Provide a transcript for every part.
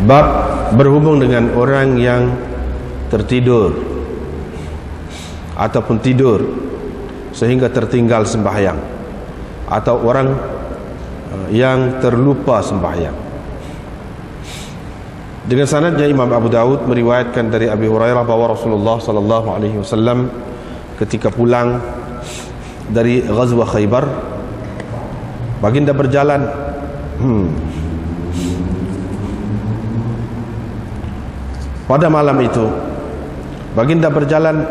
Bab berhubung dengan orang yang tertidur ataupun tidur sehingga tertinggal sembahyang, atau orang yang terlupa sembahyang. Dengan sanadnya Imam Abu Daud meriwayatkan dari Abi Hurairah bahwa Rasulullah sallallahu alaihi wasallam ketika pulang dari Ghazwah Khaybar, baginda berjalan pada malam itu. Baginda berjalan,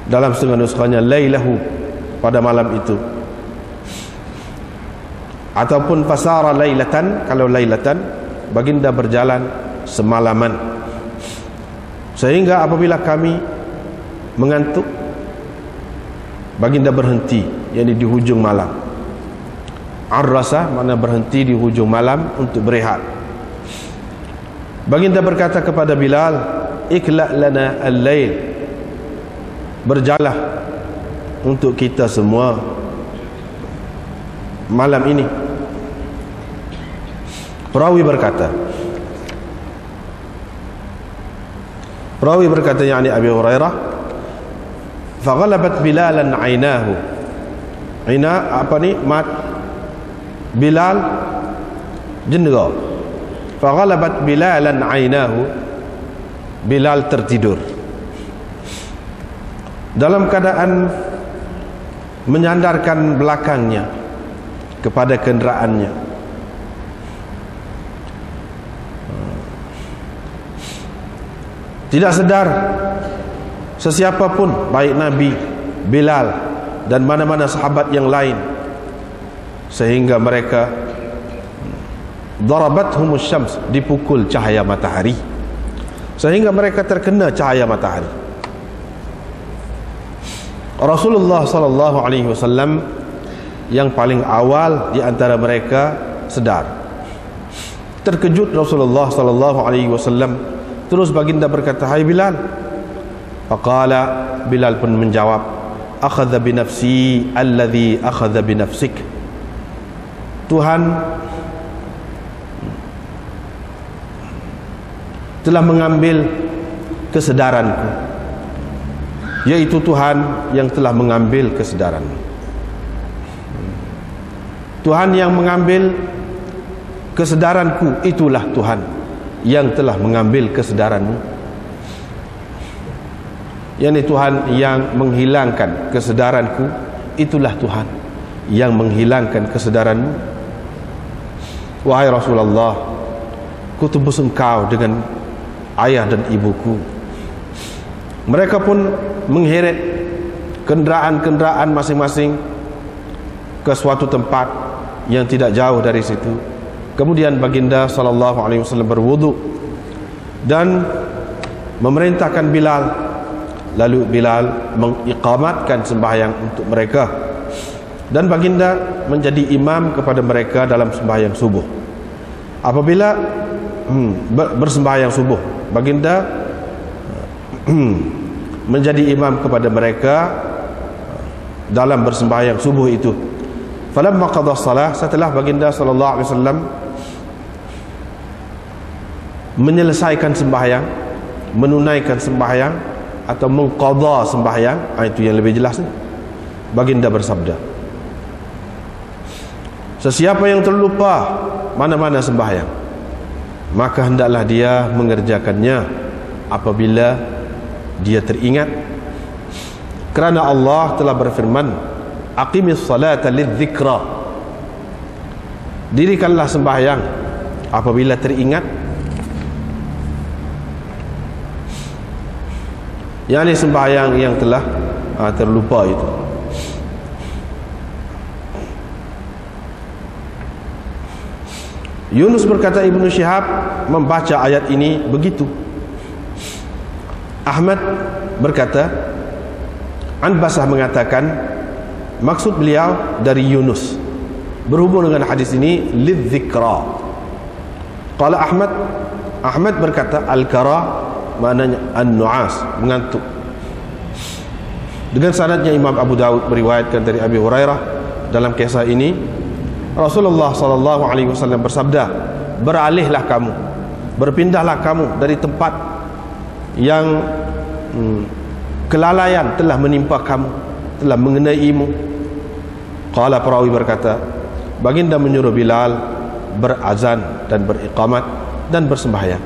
dalam setengah nuskahnya lailahu, pada malam itu, ataupun fasara lailatan, kalau lailatan baginda berjalan semalaman, sehingga apabila kami mengantuk baginda berhenti, yakni di hujung malam. Arrasa makna berhenti di hujung malam untuk berehat. Baginda berkata kepada Bilal, ikla' lana al-lail, berjalah untuk kita semua malam ini. Perawi berkata yakni Abi Hurairah, faghalabat Bilalan ainahu. Aina apa ni? Mat Bilal jendera. Faghalabat Bilalan ainahu, Bilal tertidur dalam keadaan menyandarkan belakangnya kepada kenderaannya. Tidak sedar sesiapa pun, baik Nabi, Bilal dan mana-mana sahabat yang lain, sehingga mereka darabathumus syams, dipukul cahaya matahari, sehingga mereka terkena cahaya matahari. Rasulullah sallallahu alaihi wasallam yang paling awal di antara mereka sedar. Terkejut Rasulullah sallallahu alaihi wasallam, terus baginda berkata, hai Bilal. Faqala, Bilal pun menjawab, akhadha bi nafsi alladhi akhadha bi nafsik. Tuhan telah mengambil kesedaranku, yaitu Tuhan yang telah mengambil kesedaranmu. Tuhan yang mengambil kesedaranku, itulah Tuhan yang telah mengambil kesedaranmu. Yani Tuhan yang menghilangkan kesedaranku, itulah Tuhan yang menghilangkan kesedaranmu. Wahai Rasulullah, kutebus engkau dengan ayah dan ibuku. Mereka pun mengheret kenderaan-kenderaan masing-masing ke suatu tempat yang tidak jauh dari situ. Kemudian baginda sallallahu alaihi wasallam berwudu dan memerintahkan Bilal. Lalu Bilal mengiqamatkan sembahyang untuk mereka, dan baginda menjadi imam kepada mereka dalam sembahyang subuh. Apabila bersembahyang subuh, baginda menjadi imam kepada mereka dalam bersembahyang subuh itu. Falamma qada shalah, setelah baginda sallallahu alaihi wasallam menyelesaikan sembahyang, menunaikan sembahyang atau mengqadha sembahyang, itu yang lebih jelas, baginda bersabda, sesiapa yang terlupa mana-mana sembahyang, maka hendaklah dia mengerjakannya apabila dia teringat, kerana Allah telah berfirman, aqimis salata lidzikra, dirikanlah sembahyang apabila teringat. yakni sembahyang yang telah terlupa itu. Yunus berkata, Ibnu Syihab membaca ayat ini begitu. Ahmad berkata, Anbasah mengatakan maksud beliau dari Yunus berhubung dengan hadis ini lidzikra. Qala Ahmad berkata al-kara maknanya an-nu'as, mengantuk. Dengan sanadnya Imam Abu Daud meriwayatkan dari Abi Hurairah dalam kisah ini, Rasulullah sallallahu alaihi wasallam bersabda, beralihlah kamu, berpindahlah kamu dari tempat yang kelalaian telah menimpa kamu, telah mengenaimu. Qala, perawi berkata, baginda menyuruh Bilal berazan dan beriqamat dan bersembahyang.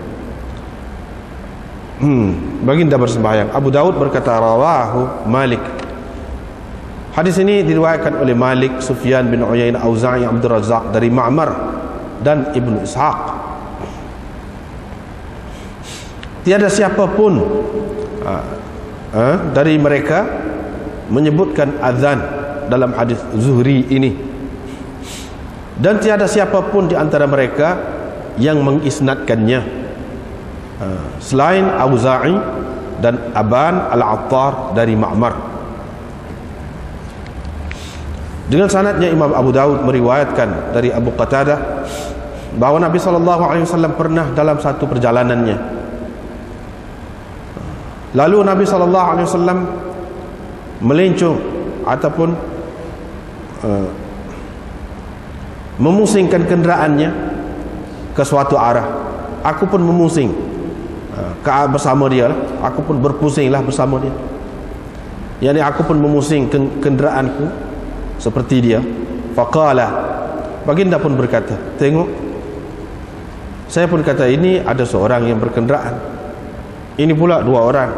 Baginda bersembahyang. Abu Daud berkata, rawahu Malik. Hadis ini diriwayatkan oleh Malik, Sufyan bin Uyainah, Auza'i, Abdul Razzaq dari Ma'mar dan Ibnu Ishaq. Tiada siapapun dari mereka menyebutkan azan dalam hadis Zuhri ini, dan tiada siapapun di antara mereka yang mengisnadkannya selain Auza'i dan Aban al-Attar dari Ma'mar. Dengan sanadnya Imam Abu Daud meriwayatkan dari Abu Qatadah bahawa Nabi SAW pernah dalam satu perjalanannya, lalu Nabi SAW melencong ataupun memusingkan kenderaannya ke suatu arah. Aku pun memusing bersama dia lah. Aku pun berpusinglah bersama dia. Yani aku pun memusing kenderaanku seperti dia. Faqala, baginda pun berkata, tengok, saya pun kata, ini ada seorang yang berkenderaan, ini pula 2 orang,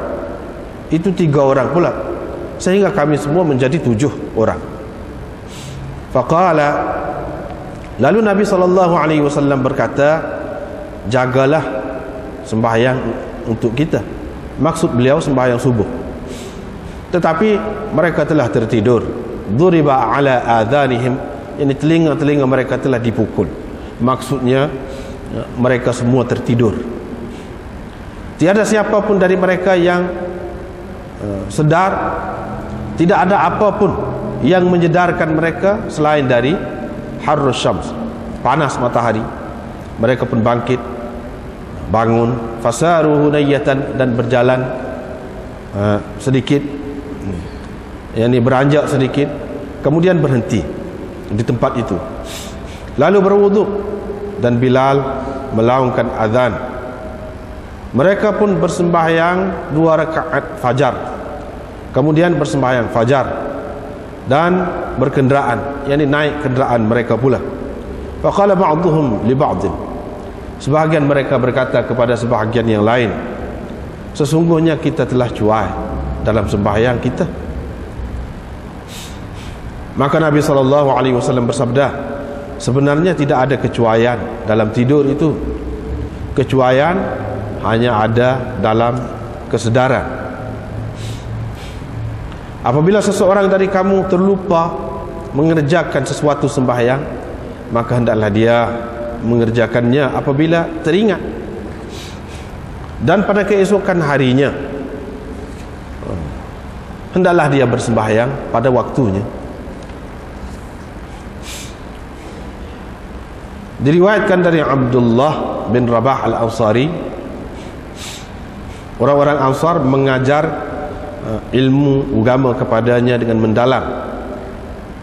itu 3 orang pula, sehingga kami semua menjadi 7 orang. Faqala, lalu Nabi SAW berkata, jagalah sembahyang untuk kita. Maksud beliau sembahyang subuh. Tetapi mereka telah tertidur. Duriba ala adhanihim, ini telinga-telinga mereka telah dipukul. Maksudnya mereka semua tertidur. Tiada siapapun dari mereka yang sedar. Tidak ada apapun yang menyedarkan mereka selain dari harrus syams, panas matahari. Mereka pun bangkit, bangun, fasaru hunayatan, dan berjalan sedikit, yakni beranjak sedikit, kemudian berhenti di tempat itu, lalu berwuduk, dan Bilal melaungkan azan. Mereka pun bersembahyang 2 rakaat fajar, kemudian bersembahyang fajar dan berkenderaan, yakni naik kenderaan mereka pula. Faqala ba'dhum li ba'd, sebahagian mereka berkata kepada sebahagian yang lain, sesungguhnya kita telah cuai dalam sembahyang kita. Maka Nabi SAW bersabda, sebenarnya tidak ada kecuaian dalam tidur itu. Kecuaian hanya ada dalam kesedaran. Apabila seseorang dari kamu terlupa mengerjakan sesuatu sembahyang, maka hendaklah dia mengerjakannya apabila teringat, dan pada keesokan harinya hendaklah dia bersembahyang pada waktunya. Diriwayatkan dari Abdullah bin Rabah al-Ansari, orang-orang Ansar mengajar ilmu agama kepadanya dengan mendalam.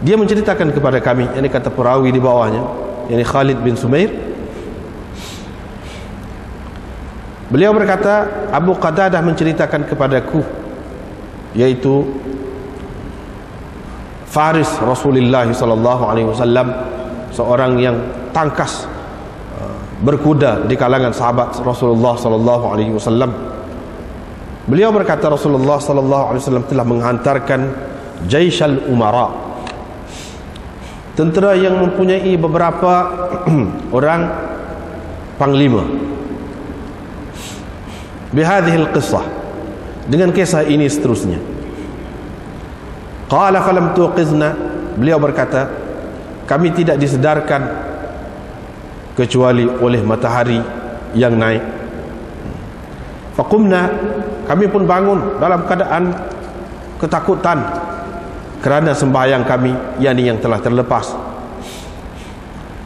Dia menceritakan kepada kami, ini kata perawi di bawahnya, ini Khalid bin Sumair, beliau berkata, Abu Qatadah menceritakan kepadaku, yaitu Faris Rasulullah SAW, seorang yang tangkas berkuda di kalangan sahabat Rasulullah SAW. Beliau berkata, Rasulullah SAW telah menghantarkan Jaishal Umara, tentera yang mempunyai beberapa orang panglima, bihadhil qissah, dengan kisah ini seterusnya. Qala falam tuqizna, beliau berkata, kami tidak disedarkan kecuali oleh matahari yang naik. Faqumna, kami pun bangun dalam keadaan ketakutan kerana sembahyang kami, yakni yang telah terlepas.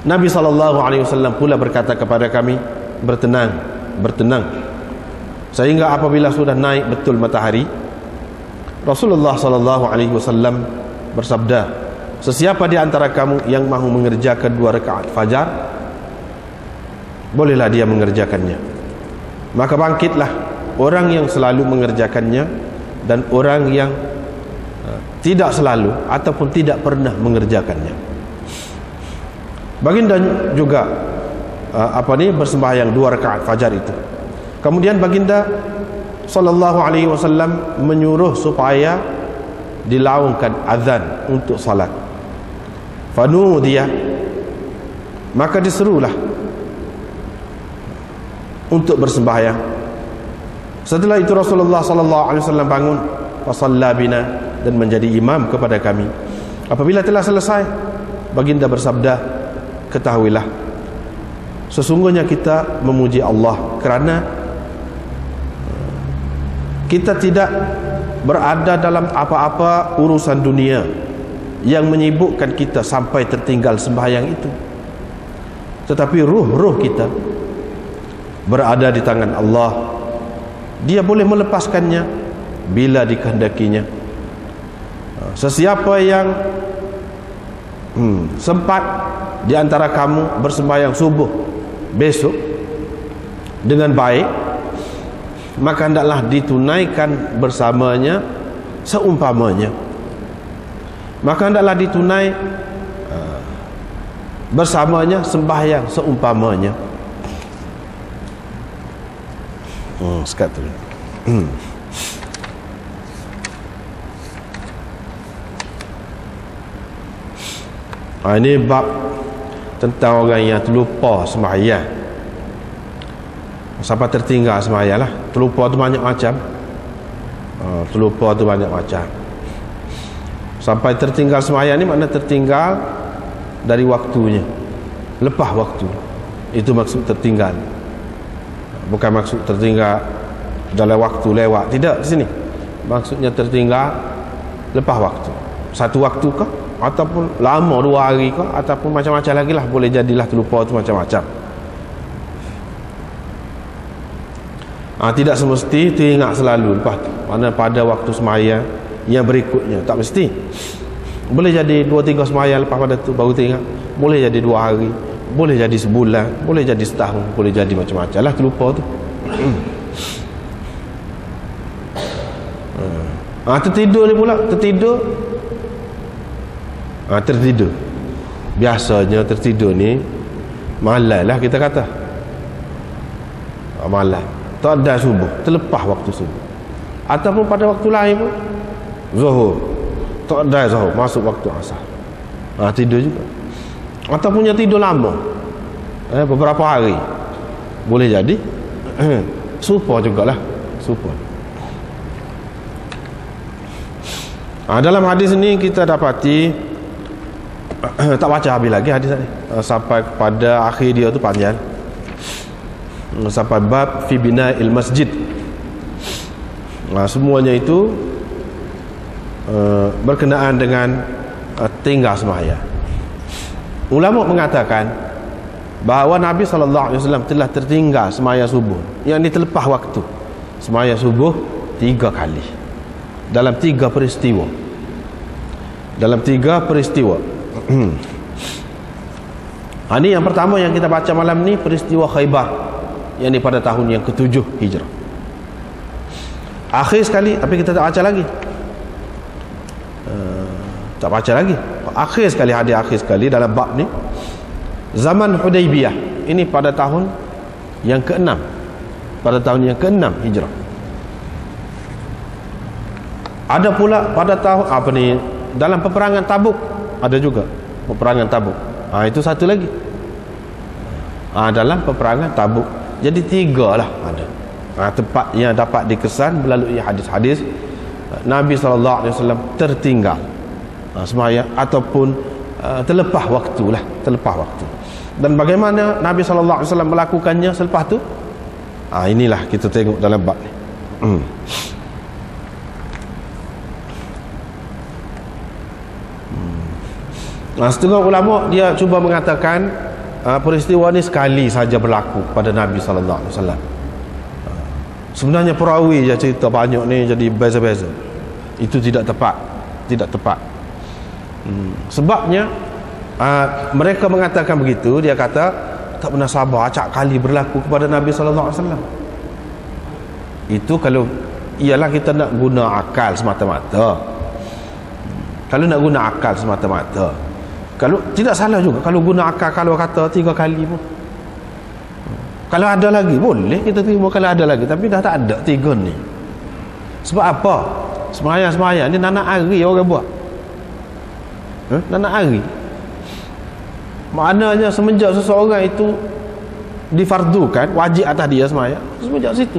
Nabi SAW pula berkata kepada kami, bertenang, bertenang, sehingga apabila sudah naik betul matahari, Rasulullah SAW bersabda, sesiapa di antara kamu yang mahu mengerjakan 2 rakaat fajar, bolehlah dia mengerjakannya. Maka bangkitlah orang yang selalu mengerjakannya dan orang yang tidak selalu ataupun tidak pernah mengerjakannya. Baginda juga bersembahyang 2 rakaat fajar itu. Kemudian baginda sallallahu alaihi wasallam menyuruh supaya dilaungkan azan untuk salat. Fanudiya, maka diserulah untuk bersembahyang. Setelah itu Rasulullah sallallahu alaihi wasallam bangun, wa shalla bina, dan menjadi imam kepada kami. Apabila telah selesai, baginda bersabda, ketahuilah sesungguhnya kita memuji Allah kerana kita tidak berada dalam apa-apa urusan dunia yang menyibukkan kita sampai tertinggal sembahyang itu, tetapi ruh kita berada di tangan Allah. Dia boleh melepaskannya bila dikehendakinya. Sesiapa yang sempat di antara kamu bersembahyang subuh besok dengan baik, maka hendaklah ditunaikan bersamanya seumpamanya. Maka hendaklah ditunai bersamanya sembahyang seumpamanya. Sekat tu. Ini bab tentang orang yang terlupa sembahyang. Sampai tertinggal sembahyang lah. Terlupa tu banyak macam. Terlupa tu banyak macam. Sampai tertinggal sembahyang ni makna tertinggal dari waktunya, lepas waktu. Itu maksud tertinggal. Bukan maksud tertinggal dalam waktu lewat. Tidak di sini. Maksudnya tertinggal lepas waktu. Satu waktu kah? Ataupun lama 2 hari kah? Ataupun macam-macam lagi lah. Boleh jadilah terlupa tu macam-macam. Tidak semesti teringat selalu lepas tu. Mana pada waktu sembahyang yang berikutnya. Tak mesti. Boleh jadi 2-3 sembahyang lepas pada tu baru teringat. Boleh jadi 2 hari. Boleh jadi sebulan, boleh jadi setahun, boleh jadi macam-macam lah terlupa tu. Tertidur ni pula, tertidur. Tertidur. Biasanya tertidur ni malam lah kita kata. Malam. Tak ada subuh, terlepas waktu subuh. Ataupun pada waktu lain pun zuhur. Tak ada zuhur, masuk waktu asar. Tidur juga. Atau punya tidur lama, beberapa hari, boleh jadi serupa jugalah, serupa. Dalam hadis ini kita dapati tak baca habis lagi hadis ni, sampai kepada akhir dia tu panjang, sampai bab fi bina'il masjid. Semuanya itu berkenaan dengan tinggal sembahyang. Ulama mengatakan bahawa Nabi SAW telah tertinggal sembahyang subuh, yang ini terlepas waktu sembahyang subuh 3 kali dalam 3 peristiwa. Dalam 3 peristiwa. Ini yang pertama yang kita baca malam ni, peristiwa Khaybar, yang ini pada tahun yang ke-7 Hijrah. Akhir sekali, tapi kita tak baca lagi. Tak baca lagi. Akhir sekali, hadis akhir sekali dalam bab ni, zaman Hudaybiyah. Ini pada tahun yang ke-6. Pada tahun yang ke-6 Hijrah. Ada pula pada tahun dalam peperangan Tabuk, ada juga peperangan Tabuk. Itu satu lagi. Dalam peperangan Tabuk. Jadi 3 lah ada. Tempat yang dapat dikesan melalui hadis-hadis Nabi SAW tertinggal sembahyang ataupun terlepas waktu lah, terlepas waktu. Dan bagaimana Nabi SAW melakukannya selepas tu, inilah kita tengok dalam bab ni. Setengah ulama dia cuba mengatakan peristiwa ni sekali saja berlaku pada Nabi SAW. Sebenarnya perawi je cerita banyak ni jadi beza-beza. Itu tidak tepat, tidak tepat. Sebabnya mereka mengatakan begitu. Dia kata tak pernah sabar, acak kali berlaku kepada Nabi sallallahu alaihi wasallam. Itu kalau ialah kita nak guna akal semata-mata. Kalau nak guna akal semata-mata, kalau tidak salah juga kalau guna akal, kalau kata 3 kali pun. Kalau ada lagi boleh kita terima, kalau ada lagi, tapi dah tak ada 3 ni. Sebab apa? Semayang ni nanak hari orang buat. Nanak hari. Maknanya semenjak seseorang itu difardukan wajib atas dia semayang, semenjak situ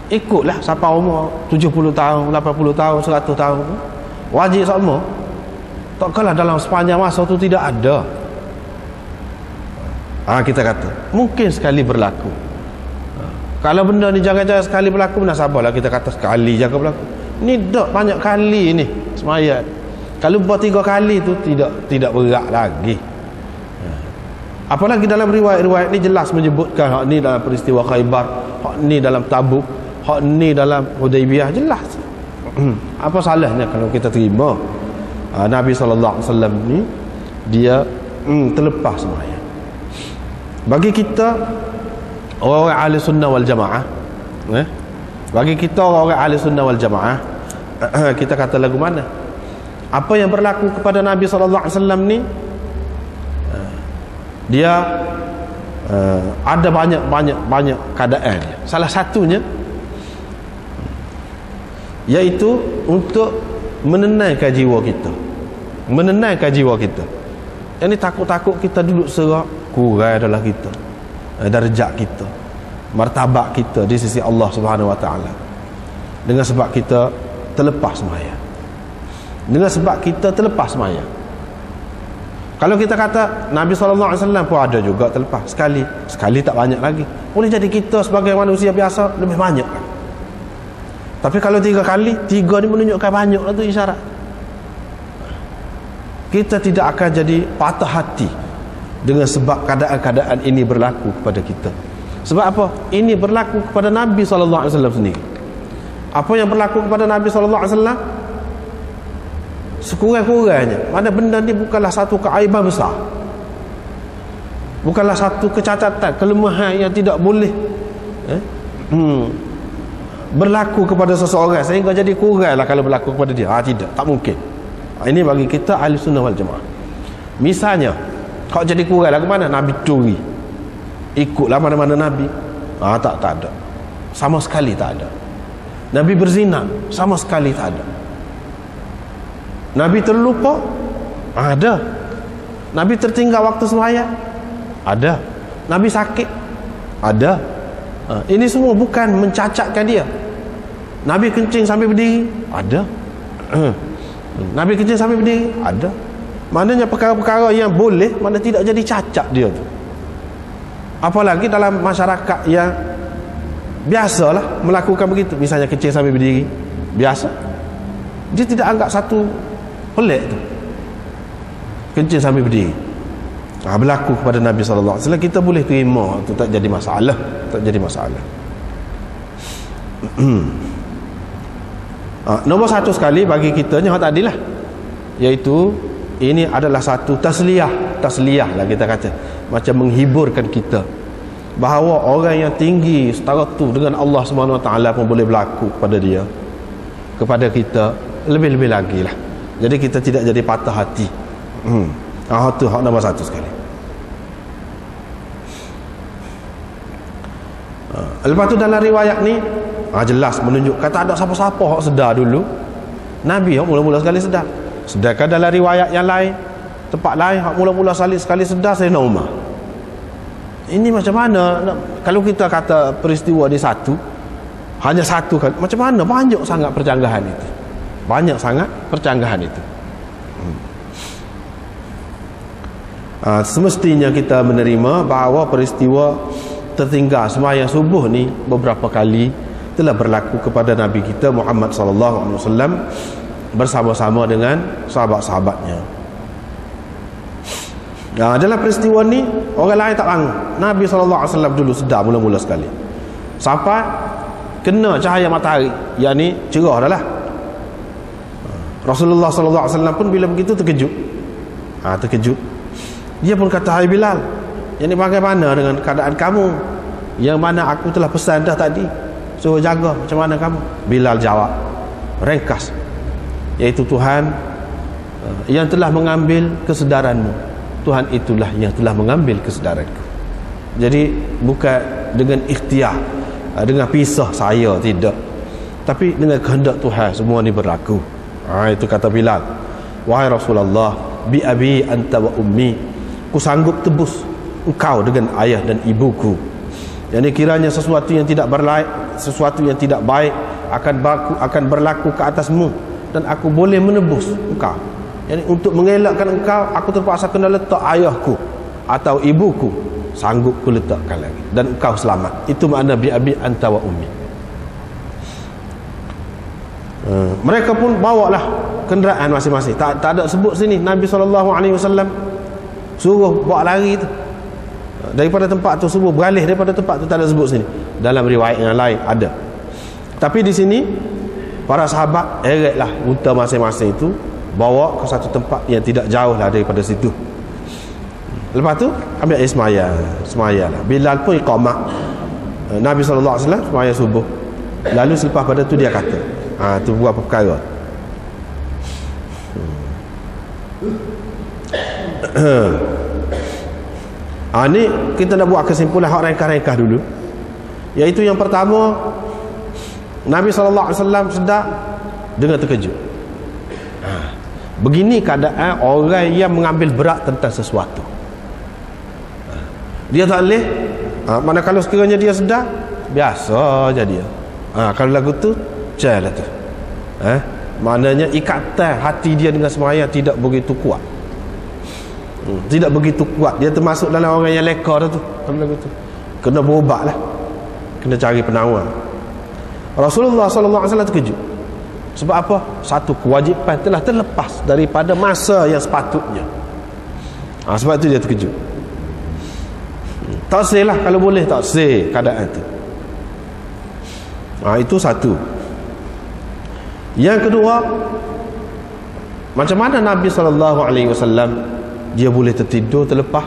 ikutlah siapa umur 70 tahun, 80 tahun, 100 tahun, wajib sama. Tak kalah dalam sepanjang masa tu tidak ada. Kita kata mungkin sekali berlaku. Kalau benda ni jangan-jangan sekali berlaku, nak sabarlah kita kata sekali jangan berlaku. Ni dak banyak kali ni semayang. Kalau buat 3 kali tu tidak berat lagi. Apalagi dalam riwayat-riwayat ni jelas menyebutkan hak ni dalam peristiwa Khaybar, hak ni dalam Tabuk, hak ni dalam Hudaybiyah, jelas. Apa salahnya kalau kita terima Nabi sallallahu alaihi wasallam ni dia terlepas semayang. Bagi kita orang-orang ahli sunnah wal jamaah, bagi kita orang-orang ahli sunnah wal jamaah, kita kata lagu mana? Apa yang berlaku kepada Nabi sallallahu alaihi wasallam ni, dia ada banyak keadaan. Salah satunya iaitu untuk menenangkan jiwa kita. Menenangkan jiwa kita. Yang ni takut-takut kita duduk serak, kurang adalah kita, darjat kita, martabat kita di sisi Allah Subhanahu wa taala. Dengan sebab kita terlepas sembahyang. Dengan sebab kita terlepas sembahyang. Kalau kita kata Nabi SAW pun ada juga terlepas sekali tak banyak lagi, boleh jadi kita sebagai manusia biasa lebih banyak lagi. Tapi kalau 3 kali, 3 ni menunjukkan banyak lah tu isyarat. Kita tidak akan jadi patah hati dengan sebab keadaan-keadaan ini berlaku kepada kita. Sebab apa? Ini berlaku kepada Nabi SAW sendiri. Apa yang berlaku kepada Nabi SAW, sekurang-kurangnya, mana benda ni bukanlah satu keaiban besar, bukanlah satu kecacatan, kelemahan yang tidak boleh berlaku kepada seseorang sehingga jadi kuranglah kalau berlaku kepada dia. Tidak, tak mungkin. Ini bagi kita ahli sunnah wal jamaah. Misalnya kalau jadi kuranglah ke mana? Nabi curi, ikutlah mana-mana Nabi. Tak ada, sama sekali tak ada. Nabi berzina, sama sekali tak ada. Nabi terlupa, ada. Nabi tertinggal waktu sembahyang, ada. Nabi sakit, ada. Ini semua bukan mencacatkan dia. Nabi kencing sambil berdiri, ada. Nabi kencing sambil berdiri, ada. Maknanya perkara-perkara yang boleh, mana tidak jadi cacat dia tu. Apalagi dalam masyarakat yang biasalah melakukan begitu, misalnya kencing sambil berdiri, biasa. Dia tidak anggap satu pelik tu, kencing sambil berdiri. Berlaku kepada Nabi SAW, kita boleh terima tu, tak jadi masalah. Tak jadi masalah. Nombor 1 sekali bagi kita ni tadi lah, iaitu ini adalah satu tasliyah lah kita kata, macam menghiburkan kita bahawa orang yang tinggi setara tu dengan Allah SWT pun boleh berlaku kepada dia, kepada kita lebih-lebih lagi lah. Jadi kita tidak jadi patah hati. Itu hak nombor 1 sekali. Lepas tu dalam riwayat ni jelas menunjukkan tak ada siapa-siapa hak sedar dulu. Nabi hak mula-mula sekali sedar. Sedangkan dalam riwayat yang lain, tempat lain hak mula-mula sekali sedar Sayyidina Umar. Ini macam mana kalau kita kata peristiwa ni satu, hanya satu kali, macam mana banyak sangat percanggahan itu. Banyak sangat percanggahan itu. Semestinya kita menerima bahawa peristiwa tertinggal sembahyang subuh ni beberapa kali telah berlaku kepada Nabi kita Muhammad sallallahu alaihi wasallam bersama-sama dengan sahabat-sahabatnya. Dalam peristiwa ni orang lain tak bangun. Nabi sallallahu alaihi wasallam dulu sedar mula-mula sekali. Sampai kena cahaya matahari, yakni cerah dah lah. Rasulullah sallallahu alaihi wasallam pun bila begitu terkejut. Terkejut. Dia pun kata, "Hai Bilal, Yang ni bagaimana dengan keadaan kamu yang mana aku telah pesan dah tadi, suruh jaga, macam mana kamu? Bilal jawab ringkas, iaitu Tuhan yang telah mengambil kesedaranmu. Tuhan itulah yang telah mengambil kesedaranku. Jadi bukan dengan ikhtiar, dengan pisah saya, tidak, tapi dengan kehendak Tuhan semua ni berlaku. Itu kata Bilal, wahai Rasulullah, bi abi anta wa ummi, ku sanggup tebus engkau dengan ayah dan ibuku. Yang kiranya sesuatu yang tidak baik akan berlaku ke atasmu, dan aku boleh menebus engkau. Yani untuk mengelakkan engkau, aku terpaksa kena letak ayahku atau ibuku, sanggup ku letakkan lagi, dan engkau selamat. Itu makna bi abi anta wa ummi. Mereka pun bawalah kenderaan masing-masing. Tak ada sebut sini Nabi SAW suruh bawa lari tu daripada tempat tu, suruh beralih daripada tempat tu, tak ada sebut sini. Dalam riwayat yang lain ada. Tapi di sini para sahabat eretlah unta masing-masing itu, bawa ke satu tempat yang tidak jauh lah daripada situ. Lepas tu ambil air semaya lah. Bilal pun iqamah. Nabi SAW semaya subuh. Lalu selepas pada tu dia kata, tu buat perkara. Ni kita nak buat kesimpulan hak ringkas-ringkas dulu, iaitu yang pertama, Nabi SAW sedar dengan terkejut. Begini keadaan orang yang mengambil berat tentang sesuatu. Dia tak boleh, mana kalau sekiranya dia sedar, biasa je dia. Kalau lagu tu jalan tu, maknanya ikatan hati dia dengan sembahyang tidak begitu kuat. Tidak begitu kuat. Dia termasuk dalam orang yang leka tu. Kena berubat lah, kena cari penawar. Rasulullah SAW terkejut. Sebab apa? Satu kewajipan telah terlepas daripada masa yang sepatutnya. Sebab itu dia terkejut. Tak seh lah, kalau boleh tak seh keadaan tu. Itu satu. Yang kedua, macam mana Nabi SAW dia boleh tertidur terlepas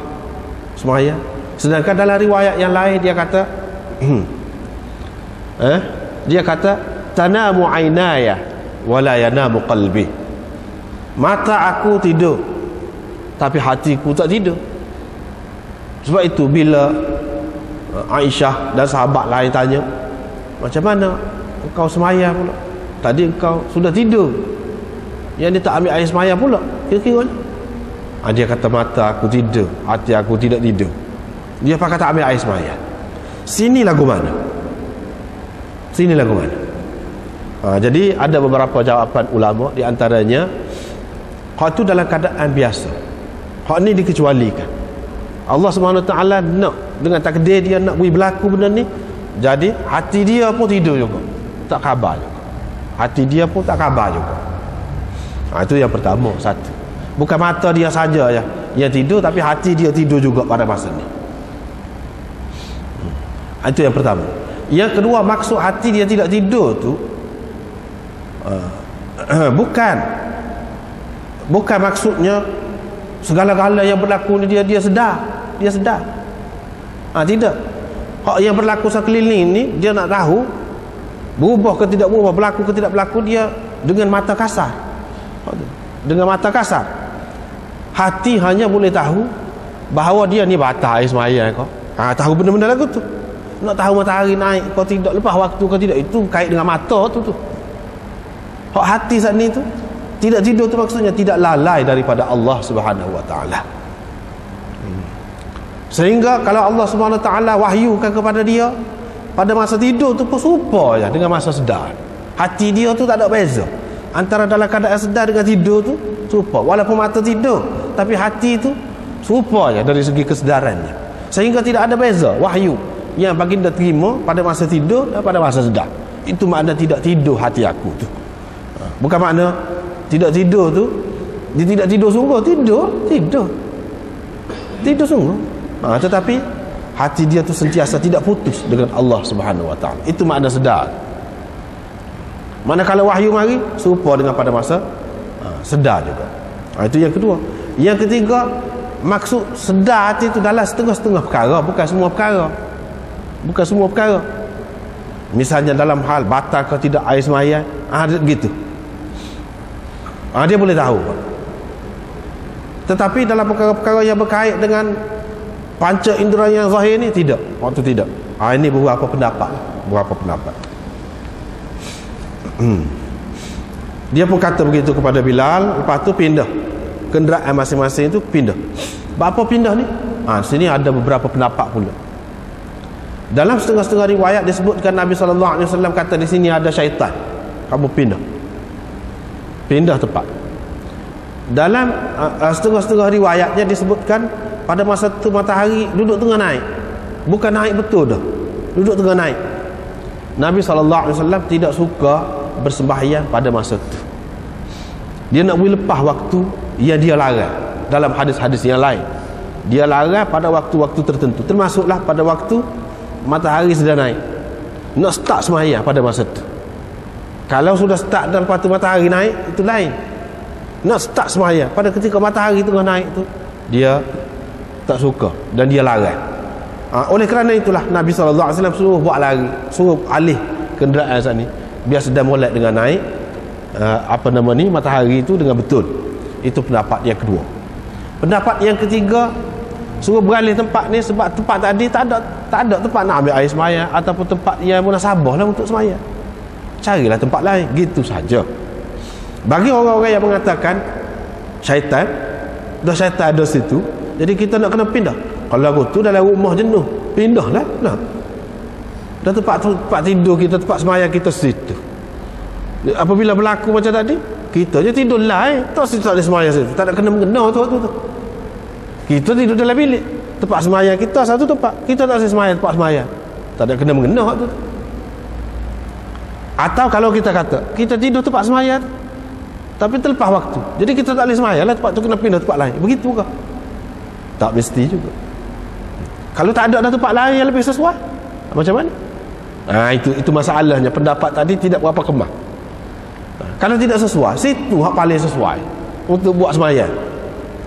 sembahyang, sedangkan dalam riwayat yang lain dia kata dia kata tanamu ainaya wala yanamu qalbi, mata aku tidur tapi hatiku tak tidur. Sebab itu bila Aisyah dan sahabat lain tanya, macam mana engkau sembahyang pula, tadi engkau sudah tidur, yang dia tak ambil air sembahyang pula, kira-kiranya. Dia kata mata aku tidur, hati aku tidak tidur. Dia pakai tak ambil air sembahyang. Sini lagu mana? Jadi ada beberapa jawapan ulama, di antaranya hak itu dalam keadaan biasa. Hak ni dikecualikan. Allah SWT nak, dengan takdir dia nak beri berlaku benda ni, jadi hati dia pun tidur juga, tak khabar juga. Hati dia pun tak khabar juga. Itu yang pertama, satu. Bukan mata dia saja yang tidur, tapi hati dia tidur juga pada masa ni. Itu yang pertama. Yang kedua, maksud hati dia tidak tidur tu bukan maksudnya segala-gala yang berlaku ni dia sedar. Tidak. Hak yang berlaku sekeliling ni dia nak tahu berubah ke tidak berubah, berlaku ke tidak berlaku, dia dengan mata kasar. Hati hanya boleh tahu bahawa dia ni batal air sembahyang kau. Tahu benda-benda lagu tu. Nak tahu matahari naik kau tidak, lepas waktu kau tidak, itu kait dengan mata tu. Hak hati saat ni tu tidak tidur tu maksudnya tidak lalai daripada Allah Subhanahu Wa Taala. Sehingga kalau Allah Subhanahu Wa Taala wahyukan kepada dia pada masa tidur tu pun serupa je dengan masa sedar. Hati dia tu tak ada beza antara dalam keadaan sedar dengan tidur tu, serupa. Walaupun mata tidur, tapi hati tu serupa je dari segi kesedarannya. Sehingga tidak ada beza wahyu yang baginda terima pada masa tidur dan pada masa sedar. Itu makna tidak tidur hati aku tu. Bukan makna tidak tidur tu dia tidak tidur sungguh, tidur sungguh. Tetapi hati dia tu sentiasa tidak putus dengan Allah Subhanahu Wa Taala. Itu makna sedar. Manakala wahyu mari serupa dengan pada masa sedar juga. Itu yang kedua. Yang ketiga, Maksud sedar hati itu dalam setengah-setengah perkara, bukan semua perkara. Bukan semua perkara. Misalnya dalam hal batal ke tidak air sembahyang, gitu. Dia boleh tahu. Tetapi dalam perkara-perkara yang berkait dengan panca indera yang zahir ni tidak. Waktu tidak. Ini beberapa pendapat. Dia pun kata begitu kepada Bilal. Lepas tu pindah kenderaan masing-masing itu, pindah. Apa pindah ni? Sini ada beberapa pendapat pula. Dalam setengah-setengah riwayat disebutkan Nabi SAW kata di sini ada syaitan, kamu pindah tempat. Dalam setengah-setengah riwayatnya disebutkan pada masa itu matahari duduk tengah naik, bukan naik betul dah, duduk tengah naik. Nabi SAW tidak suka bersembahyang pada masa itu. Dia nak boleh lepas waktu yang dia larang. Dalam hadis-hadis yang lain, dia larang pada waktu-waktu tertentu, termasuklah pada waktu matahari sedang naik. Nak start sembahyang pada masa itu. Kalau sudah start dan lepas tu matahari naik, itu lain. Nak start sembahyang pada ketika matahari tengah naik tu, dia tak suka dan dia larang. Oleh kerana itulah Nabi SAW suruh buat lari, suruh alih kenderaan saat ni, biar sedang molek dengan naik matahari itu dengan betul. Itu pendapat yang kedua. Pendapat yang ketiga, suruh beralih tempat ni sebab tempat tadi tak ada tempat nak ambil air sembahyang ataupun tempat yang munasabah lah untuk sembahyang. Carilah tempat lain, gitu saja. Bagi orang-orang yang mengatakan syaitan ada situ, jadi kita nak kena pindah. Kalau aku tu dalam rumah jenuh, pindahlah. Dah tempat tidur kita, tempat sembahyang kita situ. Apabila berlaku macam tadi, kita je tidur lain, tak ada sembahyang situ, tak ada kena-mengena tu. Kita tidur dalam bilik, tempat sembahyang kita satu tempat, kita tak sembahyang tempat sembahyang, tak ada kena-mengena tu. Atau kalau kita kata kita tidur tempat sembahyang tapi terlepas waktu, jadi kita tak boleh sembahyang lah, tempat tu kena pindah tempat lain, begitu ke? Tak mesti juga. Kalau tak ada tempat lain yang lebih sesuai, macam mana? Itu masalahnya. Pendapat tadi tidak berapa kemah. Kalau tidak sesuai, situ hak paling sesuai untuk buat sembahyang,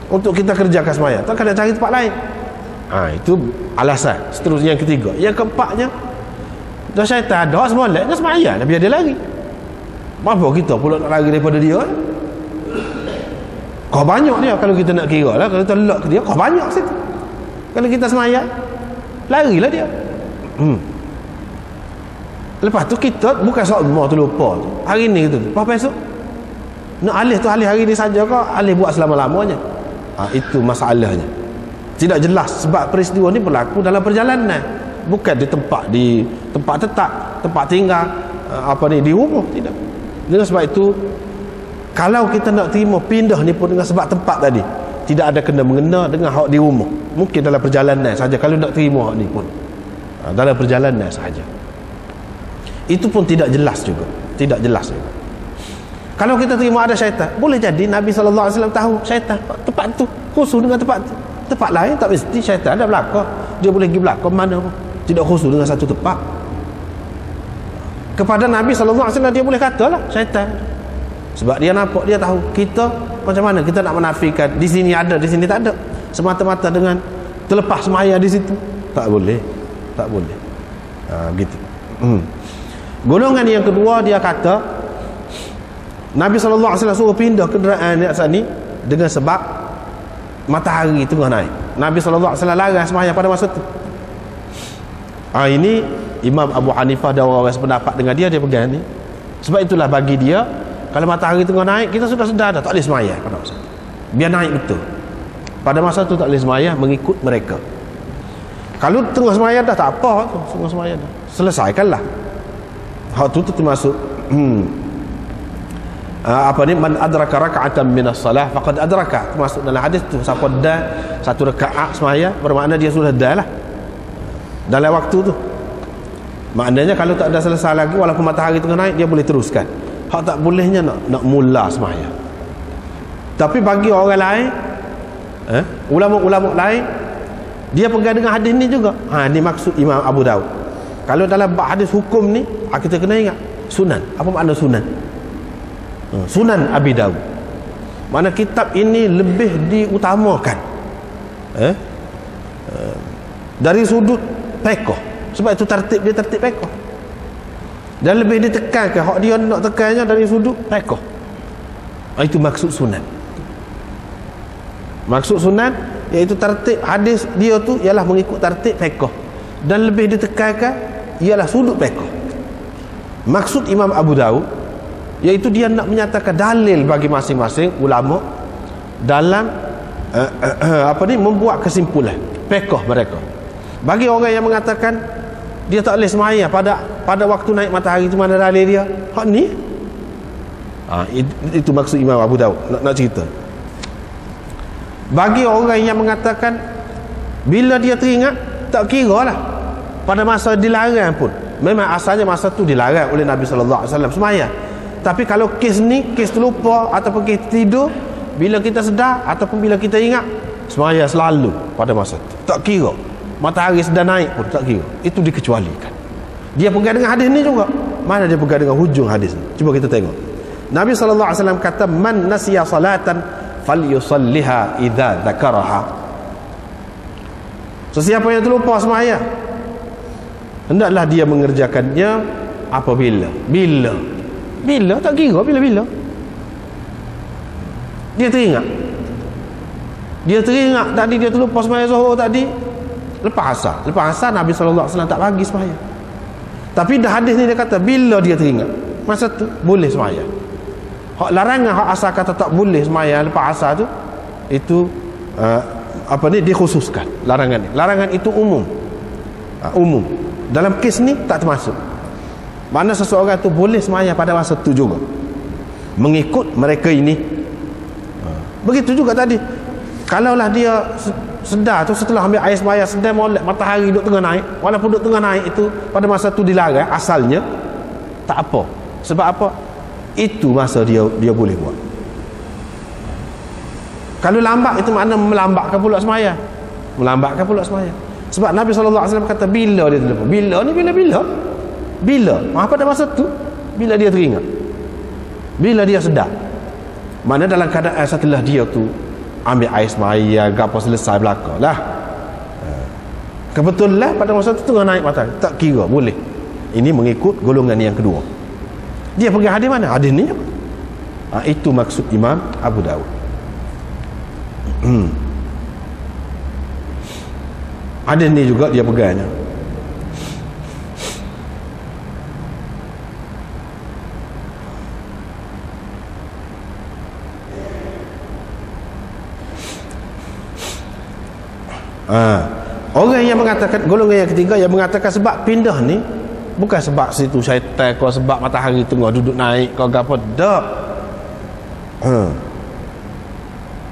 untuk kita kerjakan sembahyang, tak kena cari tempat lain. Itu alasan. Seterusnya yang ketiga. Yang keempatnya, dah syaitan ada semolek dengan sembahyang, biar dia lari. Apa kita pula nak lari daripada dia? Kau banyak dia kalau kita nak kira lah. Kalau kita lelak ke dia, kau banyak situ. Kalau kita sembahyang, larilah dia. Lepas tu kita bukan semua tu lupa tu. Hari ni tu, lepas besok nak alih tu alih hari ni saja ke alih buat selama-lamanya? Itu masalahnya. Tidak jelas sebab peristiwa ni berlaku dalam perjalanan, bukan di tempat tetap, tempat tinggal di rumah, tidak. Dengan sebab itu, kalau kita nak terima pindah ni pun dengan sebab tempat tadi, tidak ada kena-mengena dengan hak di rumah. Mungkin dalam perjalanan saja kalau nak terima hak ni pun, dalam perjalanan saja. Itu pun tidak jelas juga. Kalau kita terima ada syaitan, boleh jadi Nabi SAW tahu syaitan tempat tu khusus dengan tempat tu. Tempat lain tak mesti syaitan ada belakang, dia boleh pergi belakang mana pun, tidak khusus dengan satu tempat. Kepada Nabi SAW dia boleh katalah syaitan, sebab dia nampak, dia tahu kita macam mana kita nak menafikan di sini ada, di sini tak ada, semata-mata dengan terlepas semaya di situ. Tak boleh. Gitu. Golongan yang kedua, dia kata Nabi SAW suruh pindah kenderaan ni saat ni dengan sebab matahari tengah naik. Nabi SAW larang sembahyang pada masa tu. Ini Imam Abu Hanifah dan orang-orang sependapat dengan dia pegang ni. Sebab itulah bagi dia, kalau matahari tengah naik, kita sudah sedar dah tak boleh sembahyang pada masa tu. Biar naik betul. Pada masa tu tak boleh sembahyang mengikut mereka. Kalau tengah sembahyang dah tak apa tu, tengah sembahyang dah, selesaikanlah. Hak tu termasuk man adraka raka'atan minas salah faqad adraka, termasuk dalam hadis tu, siapa dah satu rakaat sembahyang bermakna dia sudah dah lah dalam waktu tu. Maknanya kalau tak ada selesai lagi, walaupun matahari tengah naik, dia boleh teruskan. Hak tak bolehnya nak mula sembahyang. Tapi bagi orang lain, ulama-ulama lain, dia pegang dengan hadis ni juga. Ni maksud Imam Abu Daud. Kalau dalam hadis hukum ni, kita kena ingat sunan. Apa makna sunan? Sunan Abi Daud. Mana kitab ini lebih diutamakan dari sudut pekoh. Sebab itu dia tertib pekoh. Dan lebih ditekankan hak dia nak tekannya dari sudut pekoh. Itu maksud sunat. Maksud sunat iaitu tertib hadis dia tu ialah mengikut tertib pekoh, dan lebih ditekankan ialah sudut pekoh. Maksud Imam Abu Daud iaitu dia nak menyatakan dalil bagi masing-masing ulama dalam membuat kesimpulan pekoh mereka. Bagi orang yang mengatakan dia tak boleh semaya pada waktu naik matahari, itu mana dalil dia? Hak ni. Itu maksud Imam Abu Daud nak cerita. Bagi orang yang mengatakan bila dia teringat, tak kira lah pada masa dilarang pun. Memang asalnya masa tu dilarang oleh Nabi sallallahu alaihi wasallam semaya. Tapi kalau kes ni, kes terlupa ataupun kes tidur, bila kita sedar ataupun bila kita ingat, semaya selalu pada masa tu. Tak kira matahari sedang naik pun, tak kira. Itu dikecualikan. Dia pegang dengan hadis ni juga. Mana dia pegang dengan hujung hadis ni? Cuba kita tengok. Nabi sallallahu alaihi wasallam kata, man nasiya salatan falyusalliha idza dzakaraha. Sesiapa yang terlupa semaya, hendaklah dia mengerjakannya apabila. Bila tak kira bila. Dia teringat tadi, dia terlupa semaya zuhur tadi, lepas asar Nabi sallallahu alaihi wasallam tak bagi semaya. Tapi dah hadis ni dia kata bila dia teringat, masa tu boleh semaya. Hak larangan hak asal kata tak boleh semaya lepas asar tu, itu dikhususkan larangan ni. Larangan itu umum. Dalam kes ni tak termasuk. Mana seseorang tu boleh semaya pada masa tu juga, mengikut mereka ini. Begitu juga tadi, kalaulah dia sedar tu setelah ambil air semaya, sedar molek matahari duk tengah naik, walaupun duk tengah naik itu pada masa tu dilarang asalnya, tak apa. Sebab apa? Itu masa dia boleh buat. Kalau lambat, itu makna melambatkan pula semaya. Sebab Nabi sallallahu alaihi wasallam kata bila dia terlupa. Bila pada masa tu, bila dia teringat, bila dia sedar. Mana dalam keadaan setelah dia tu ambil air semaya, gapo selesai belaka lah, kebetulan pada masa tu tengah naik matahari, tak kira, boleh. Ini mengikut golongan yang kedua. Dia pegang hadis mana? Hadis ni. Itu maksud Imam Abu Daud. Hadis ni juga dia pegangnya. Orang yang mengatakan, golongan yang ketiga yang mengatakan sebab pindah ni bukan sebab situ syaitan, kau sebab matahari tengah duduk naik kau gapo dak.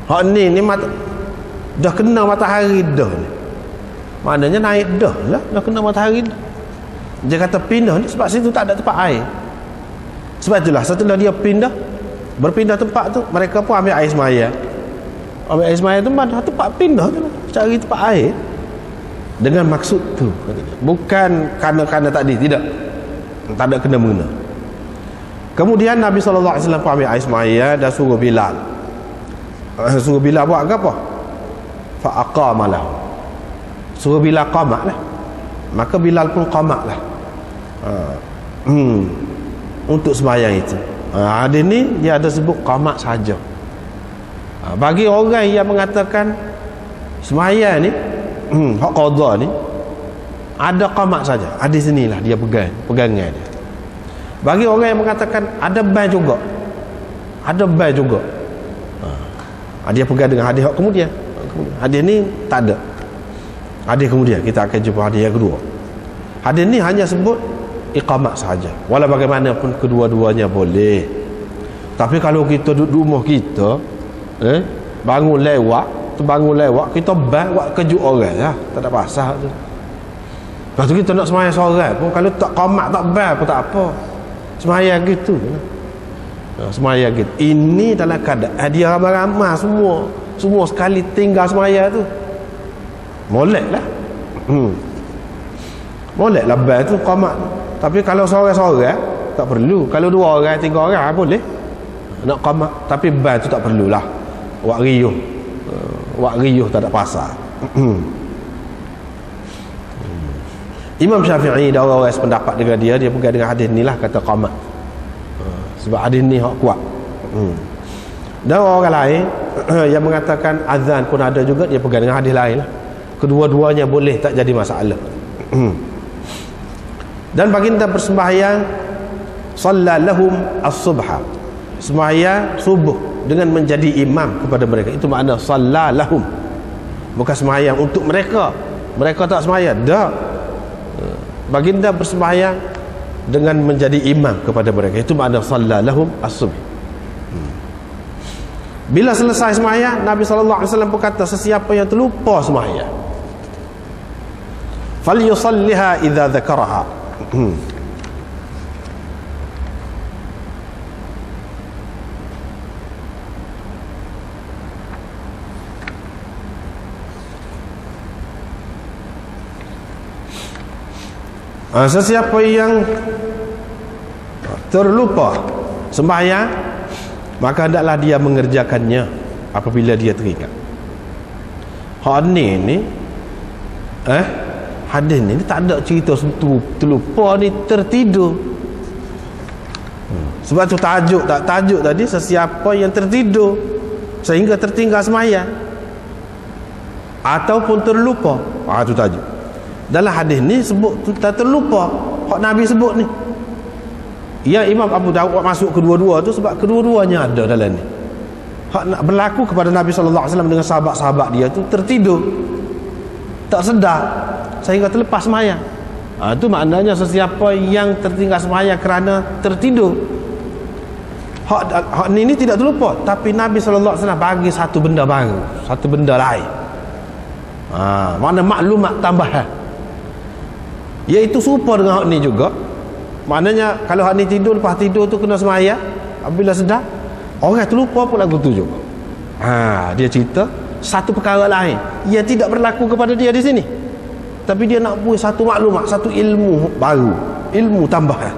Hak ni dah kena matahari dah ni. Maknanya naik dah kena matahari dah. Dia kata pindah ni sebab situ tak ada tempat air. Sebab itulah setelah dia berpindah tempat tu, mereka pun ambil air semaya. Ambil air semaya tu mana tempat pindah tu, cari tempat air. Dengan maksud tu, bukan kerana tadi, tidak ada kena-mengena. Kemudian Nabi SAW ambil air semaya dan suruh Bilal. Suruh Bilal buat apa? Fa'aqama lahu. Suruh Bilal qamat lah. Maka Bilal pun qamat lah. Untuk sembahyang itu. Hadis ni dia ada sebut qamat saja. Bagi orang yang mengatakan sembahyang ni hak qada ni ada qamat saja, hadis inilah dia pegangan dia. Bagi orang yang mengatakan ada bai juga, dia pegang dengan hadis hak kemudian. Hadis ni tak ada. Hadis kemudian kita akan jumpa hadis yang kedua. Hadis ni hanya sebut iqamat saja. Walau bagaimanapun kedua-duanya boleh. Tapi kalau kita duduk rumah kita, bangun lewat, kita buat kejut orang lah, tak ada pasal tu. Lepas tu kita nak sembahyang seorang pun, kalau tak qamat tak bal pun tak apa, sembahyang gitu. Sembahyang gitu. Ini dalam keadaan dia ramai-ramai semua sekali tinggal sembahyang tu, molek lah. Molek lah bal tu qamat. Tapi kalau seorang-seorang tak perlu. Kalau 2 orang 3 orang boleh nak qamat, tapi bal tu tak perlulah. Wak riuh tak ada pasal. Imam Syafi'i dan orang-orang sependapat dengan dia pegang dengan hadis ni lah, kata qamat. Sebab hadis ni hak kuat. Dan orang lain yang mengatakan azan pun ada juga, dia pegang dengan hadis lain lah. Kedua-duanya boleh, tak jadi masalah. Dan baginda bersembahyang sallalahum as-subha, sembahyang subuh dengan menjadi imam kepada mereka. Itu makna sallalahum, bukan sembahyang untuk mereka. Mereka tak sembahyang, dah. Baginda bersembahyang dengan menjadi imam kepada mereka. Itu makna sallalahum as-subh. Bila selesai sembahyang, Nabi SAW berkata, sesiapa yang terlupa sembahyang, falyusalliha idza dzakaraha. Sesiapa yang terlupa sembahyang, maka hendaklah dia mengerjakannya apabila dia teringat. Hadis ni tak ada cerita terlupa ni tertidur. Sebab tu tajuk tadi, sesiapa yang tertidur sehingga tertinggal sembahyang ataupun terlupa. Itu tajuk. Dalam hadis ni sebut tak terlupa, hak Nabi sebut ni. Yang Imam Abu Dawud masuk kedua-dua tu sebab kedua-duanya ada dalam ni. Hak nak berlaku kepada Nabi SAW dengan sahabat-sahabat dia tu tertidur, tak sedar sehingga terlepas sembahyang. Itu maknanya sesiapa yang tertinggal sembahyang kerana tertidur. Hak ni tidak terlupa, tapi Nabi SAW bagi satu benda baru, satu benda lain. Makna maklumat tambahan, iaitu serupa dengan hak ni juga. Maknanya kalau hak ni tidur, lepas tidur tu kena sembahyang, apabila sedar, orang terlupa pun lagu tu juga. Dia cerita satu perkara lain yang tidak berlaku kepada dia di sini, tapi dia nak buat satu maklumat, satu ilmu baru, ilmu tambahan,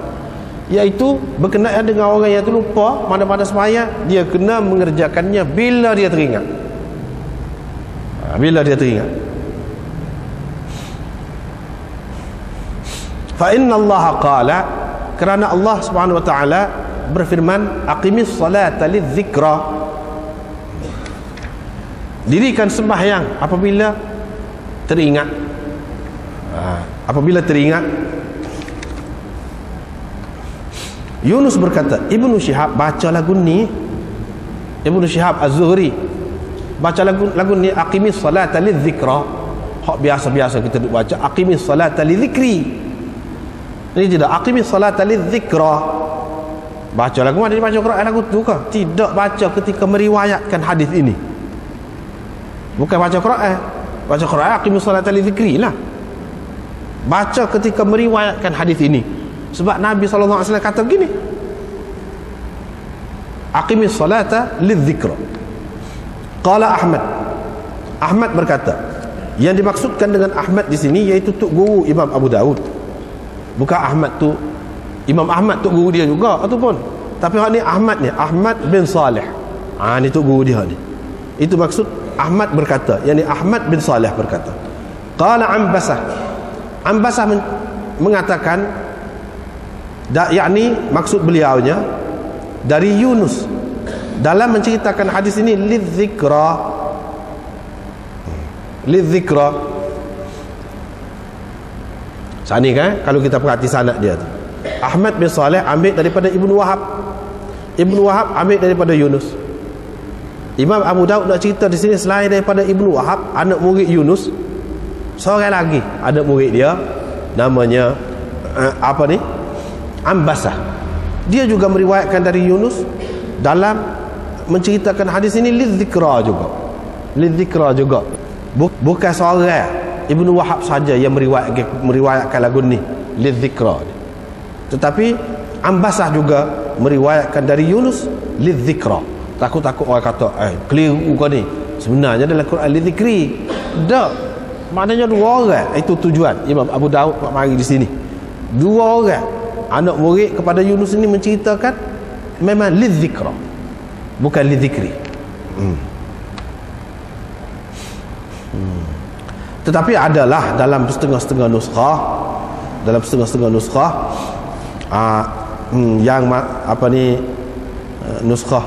iaitu berkenaan dengan orang yang terlupa pada sembahyang, dia kena mengerjakannya bila dia teringat. Bila dia teringat. Fa inna Allah qala, kerana Allah Subhanahu wa taala berfirman, aqimis salata lidzikra, dirikan sembahyang apabila teringat. Apabila teringat. Yunus berkata, Ibnu Syihab baca lagu ni, Ibnu Syihab Az-Zuhri baca lagu ni, aqimis salata lidzikra. Hak biasa-biasa kita duk baca aqimis salata lidzikri. Ini tidak, aqimis salata lidzikra. Baca lagu mana dia baca Quran lagu tu ke? Tidak, baca ketika meriwayatkan hadis ini. Bukan baca Quran. Baca Quran aqimis salata lidzikri lah. Baca ketika meriwayatkan hadis ini. Sebab Nabi SAW kata begini, aqimis salata lidzikra. Qala Ahmad berkata, yang dimaksudkan dengan Ahmad di sini iaitu tok guru Imam Abu Dawud. Bukan Ahmad tu Imam Ahmad tok guru dia juga ataupun, tapi hak ni Ahmad ni, Ahmad bin Saleh. Ni tok guru dia ni. Itu maksud Ahmad berkata, yakni Ahmad bin Saleh berkata. Qala Ambasah mengatakan, yakni maksud beliaunya dari Yunus dalam menceritakan hadis ini, lidzikra. Sani kan, kalau kita perhati sanad dia tu, Ahmad bin Saleh ambil daripada Ibnu Wahab, Ibnu Wahab ambil daripada Yunus. Imam Abu Daud nak cerita di sini, selain daripada Ibnu Wahab, anak murid Yunus, seorang lagi anak murid dia namanya Ambasah. Dia juga meriwayatkan dari Yunus dalam menceritakan hadis ini, lidzikra juga. Bukan seorang Ibnu Wahab saja yang meriwayatkan lagu ni, lidzikra, tetapi Ambasah juga meriwayatkan dari Yunus, lidzikra. Takut-takut orang kata keliru kau ni, sebenarnya dalam Quran lidzikri. Tak, maknanya dua orang. Itu tujuan Imam Abu Daud mari di sini. Dua orang anak murid kepada Yunus ini menceritakan memang lidzikra, bukan lidzikri. Tetapi adalah dalam setengah-setengah nuskah, yang nuskah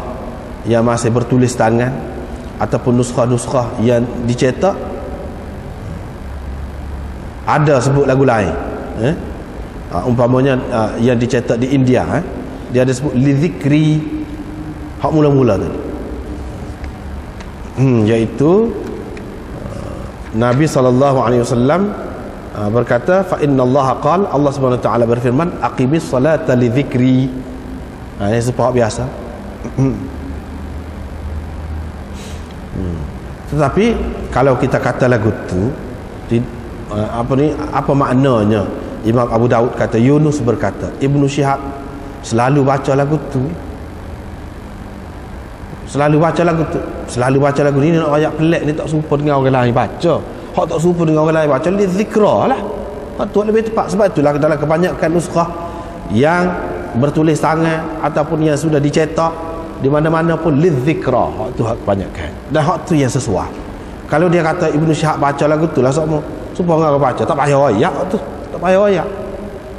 yang masih bertulis tangan ataupun nuskah-nuskah yang dicetak, ada sebut lagu lain. Umpamanya yang dicetak di India, dia ada sebut lidzikri, hak mula-mula tadi, iaitu Nabi SAW berkata, fa innallaha qala, Allah Subhanahu wa taala berfirman, aqimis salata lidzikri. Ini sebab biasa. Tetapi kalau kita kata lagu tu apa maknanya? Imam Abu Daud kata, Yunus berkata, Ibnu Syihab selalu baca lagu tu. Selalu baca lagu ni. Nak ayat pelik ni tak serupa dengan orang lain baca. Hak tak serupa dengan orang lain baca, dia zikra lah. Hak tu lebih tepat. Sebab itulah dalam kebanyakan nuskah yang bertulis tangan ataupun yang sudah dicetak di mana-mana pun lidzikra, hak tu hak kebanyakan. Dan hak tu yang sesuai. Kalau dia kata Ibnu Syihab baca lagu tu lah semua orang baca, tak payah ayat tu, tak payah ayat.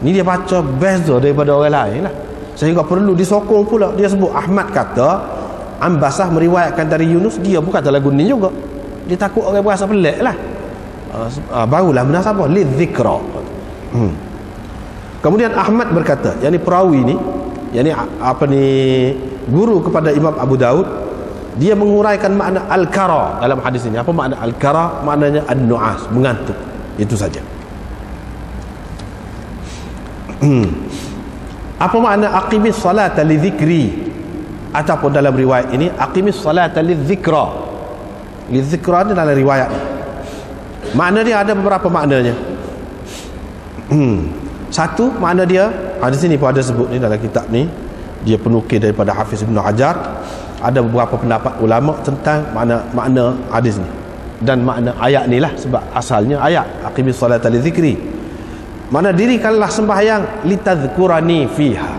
Ni dia baca best daripada orang lain lah. Sehingga perlu disokong pula. Dia sebut Ahmad kata, Ambasah meriwayatkan dari Yunus, dia pun kata lagu ni juga. Dia takut orang berasa pelik lah. Barulah munasabah lidzikra. Kemudian Ahmad berkata, yang ni perawi ni, yang ni guru kepada Imam Abu Daud, dia menguraikan makna al-kara dalam hadis ini. Apa makna al-kara? Maknanya an-nu'as, mengantuk. Itu saja. Apa makna aqimis salata li dzikri? Ataupun dalam riwayat ini aqimis salata li dzikra. Li dzikra ni dalam riwayat. Makna dia ada beberapa maknanya. Satu makna dia, hadis ini pun ada sebut ni dalam kitab ni, dia penukil daripada Hafiz Ibn Hajar. Ada beberapa pendapat ulama tentang makna hadis ni dan makna ayat ni lah, sebab asalnya ayat aqimis salata li dzikri. Mana dirikanlah sembahyang litadzkurani fiha,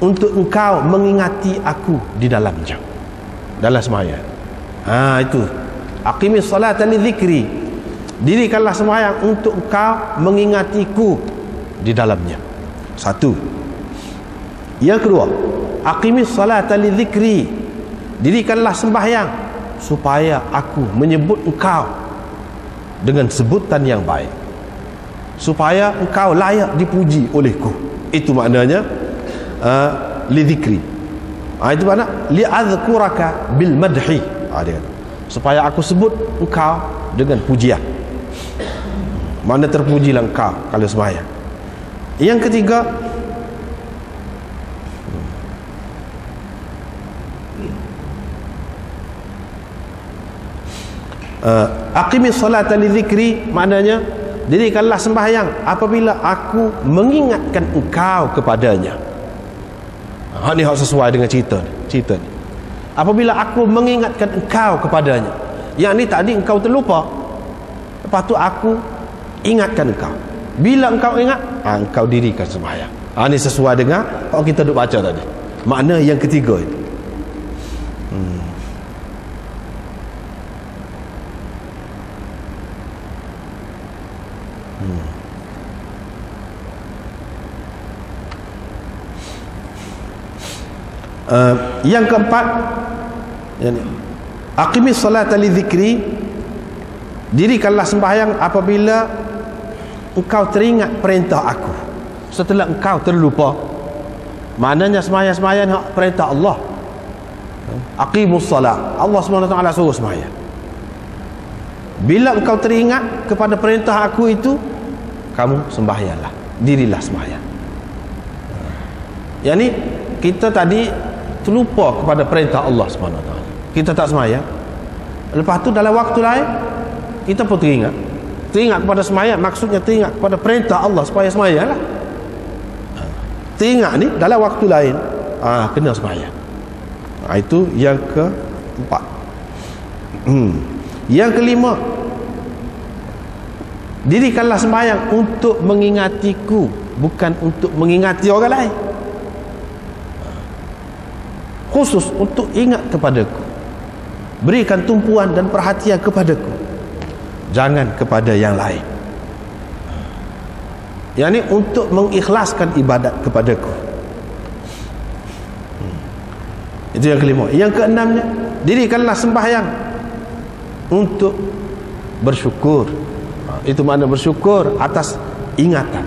untuk engkau mengingati aku di dalamnya, dalam sembahyang. Itu aqimis salata li dzikri, dirikanlah sembahyang untuk engkau mengingatiku di dalamnya. Satu. Yang kedua, aqimis salata li dzikri, dirikanlah sembahyang supaya aku menyebut engkau dengan sebutan yang baik, supaya engkau layak dipuji olehku. Itu maknanya li dzikri. Itu makna li adzkuraka bil madhi. Dia kata, supaya aku sebut engkau dengan pujian. Mana terpujilah engkau kalau sembahyang. Yang ketiga, aqimis salata li dzikri, maknanya dirikanlah sembahyang apabila aku mengingatkan engkau kepadanya. Ini hak sesuai dengan cerita ni. Apabila aku mengingatkan engkau kepadanya. Yang ni tadi engkau terlupa, lepas tu aku ingatkan engkau. Bila engkau ingat, engkau dirikan sembahyang. Ini sesuai dengan kalau kita duk baca tadi. Makna yang ketiga itu. Yang keempat, aqimis salata li dzikri, dirikanlah sembahyang apabila engkau teringat perintah aku setelah engkau terlupa. Maknanya sembahyang hak perintah Allah. Aqimus salat, Allah SWT suruh sembahyang. Bila engkau teringat kepada perintah aku itu, kamu sembahyanglah, dirilah sembahyang. Yang ni kita tadi terlupa kepada perintah Allah SWT, kita tak sembahyang. Lepas tu dalam waktu lain kita pun teringat kepada sembahyang, maksudnya teringat kepada perintah Allah supaya sembahyang lah. Teringat ni dalam waktu lain, kena sembahyang. Itu yang keempat. Yang kelima, dirikanlah sembahyang untuk mengingatiku, bukan untuk mengingati orang lain. Khusus untuk ingat kepadaku, berikan tumpuan dan perhatian kepadaku. jangan kepada yang lain. Yang ini untuk mengikhlaskan ibadat kepadaku. Itu yang kelima. Yang keenamnya, dirikanlah sembahyang untuk bersyukur. Itu makna bersyukur atas ingatan.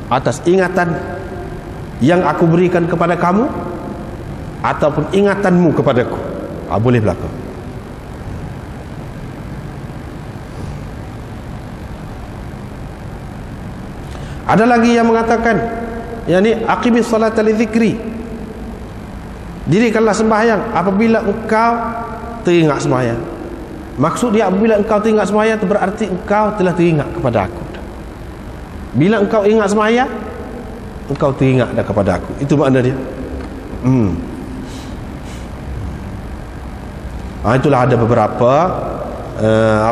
Atas ingatan yang aku berikan kepada kamu ataupun ingatanmu kepadaku. Boleh berlaku. Ada lagi yang mengatakan, yakni aqimis salata li dzikri. Dirikanlah sembahyang apabila engkau teringat sembahyang. Maksud dia apabila engkau teringat sembahyang itu berarti engkau telah teringat kepada aku. Bila engkau ingat sembahyang, engkau teringat dah kepada aku. Itu makna dia. Itulah ada beberapa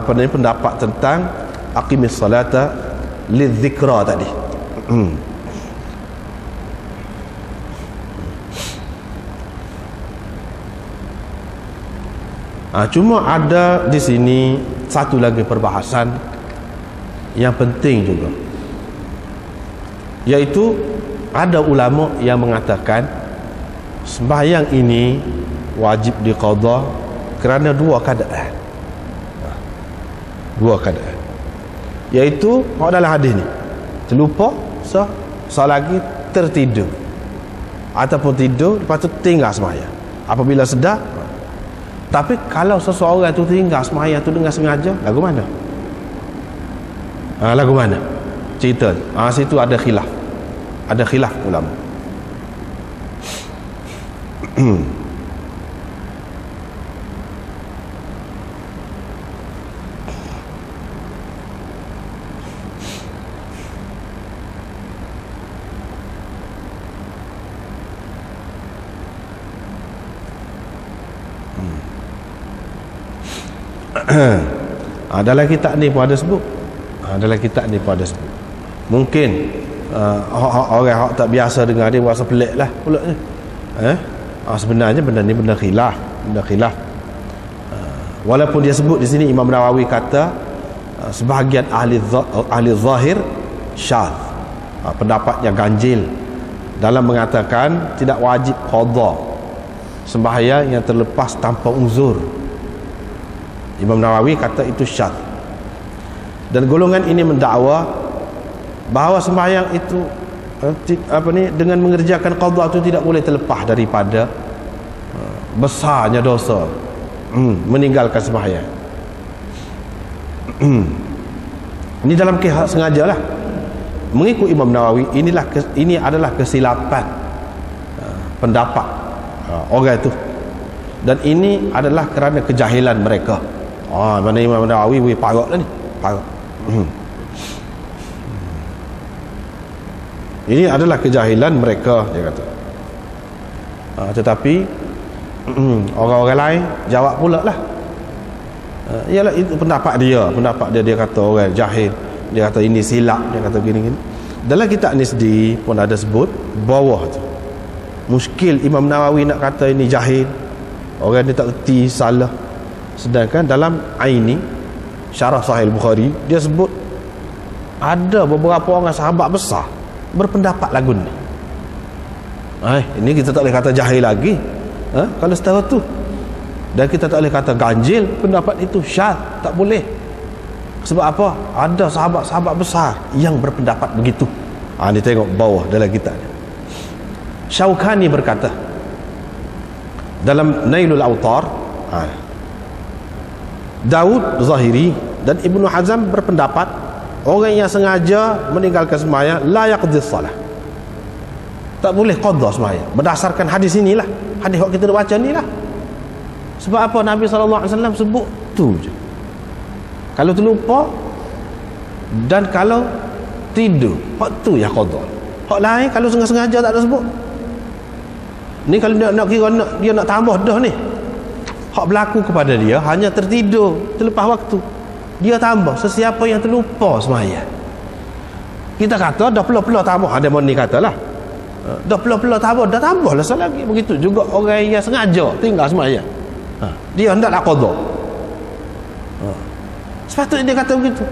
pendapat tentang aqimis salata lidzikra tadi. Cuma ada di sini satu lagi perbahasan yang penting juga, yaitu ada ulama yang mengatakan sembahyang ini wajib diqadha kerana dua keadaan. Dua keadaan, yaitu dalam hadis ni terlupa, lagi tertidur, ataupun tidur lepas tu tinggal sembahyang apabila sedar. Tapi kalau seseorang tu tinggal sembahyang tu dengan sengaja, lagu mana? Lagu mana? Cerita. Situ ada khilaf. Ada khilaf ulama. Dalam kitab ni pun ada sebut. Dalam kitab ni pun ada sebut. Mungkin orang tak biasa dengar dia rasa pelik lah pula ni. Sebenarnya benda ni benda khilaf. Walaupun dia sebut di sini, Imam Nawawi kata sebahagian ahli zahir syadz, pendapatnya ganjil dalam mengatakan tidak wajib qadha sembahyang yang terlepas tanpa uzur. Imam Nawawi kata itu syadz. Dan golongan ini mendakwa bahawa sembahyang itu dengan mengerjakan qadha itu tidak boleh terlepas daripada besarnya dosa meninggalkan sembahyang. Ini dalam kisah sengaja lah. Mengikut Imam Nawawi, ini adalah kesilapan pendapat orang itu, dan ini adalah kerana kejahilan mereka. Mana Imam Nawawi parok lah ni, parok. Ini adalah kejahilan mereka, dia kata. Tetapi orang-orang lain jawab pula lah, ialah itu pendapat dia. Dia kata orang jahil, dia kata ini silap, dia kata gini-gini. Dalam kitab ni sendiri pun ada sebut bawah tu, muskil Imam Nawawi nak kata ini jahil, orang ni tak erti, salah. Sedangkan dalam Aini Syarah Sahih Bukhari, dia sebut ada beberapa orang sahabat besar berpendapat lagu ni. Ini kita tak boleh kata jahil lagi, kalau setara tu. Dan kita tak boleh kata ganjil pendapat itu, syadz, tak boleh. Sebab apa? Ada sahabat-sahabat besar yang berpendapat begitu. Ni tengok bawah dalam kitab ni. Syaukani berkata dalam Nailul Awtar, Daud Zahiri dan Ibnu Hazm berpendapat orang yang sengaja meninggalkan sembahyang la yaqdi salah, tak boleh qadha sembahyang, berdasarkan hadis inilah, hadis yang kita baca ni lah. Sebab apa? Nabi SAW sebut tu je, kalau terlupa dan kalau tidur, hak tu ya qadha. Hak lain kalau sengaja tak ada sebut. Ni kalau nak kira dia nak tambah dah ni, hak berlaku kepada dia hanya tertidur terlepas waktu, dia tambah sesiapa yang terlupa sembahyang. Kita kata dah pula-pula tambah, ada mana ni katalah dah pula-pula tambah, dah tambah lah lagi. Begitu juga orang yang sengaja tinggal sembahyang, dia hendak nak qadha. Sepatutnya dia kata begitu.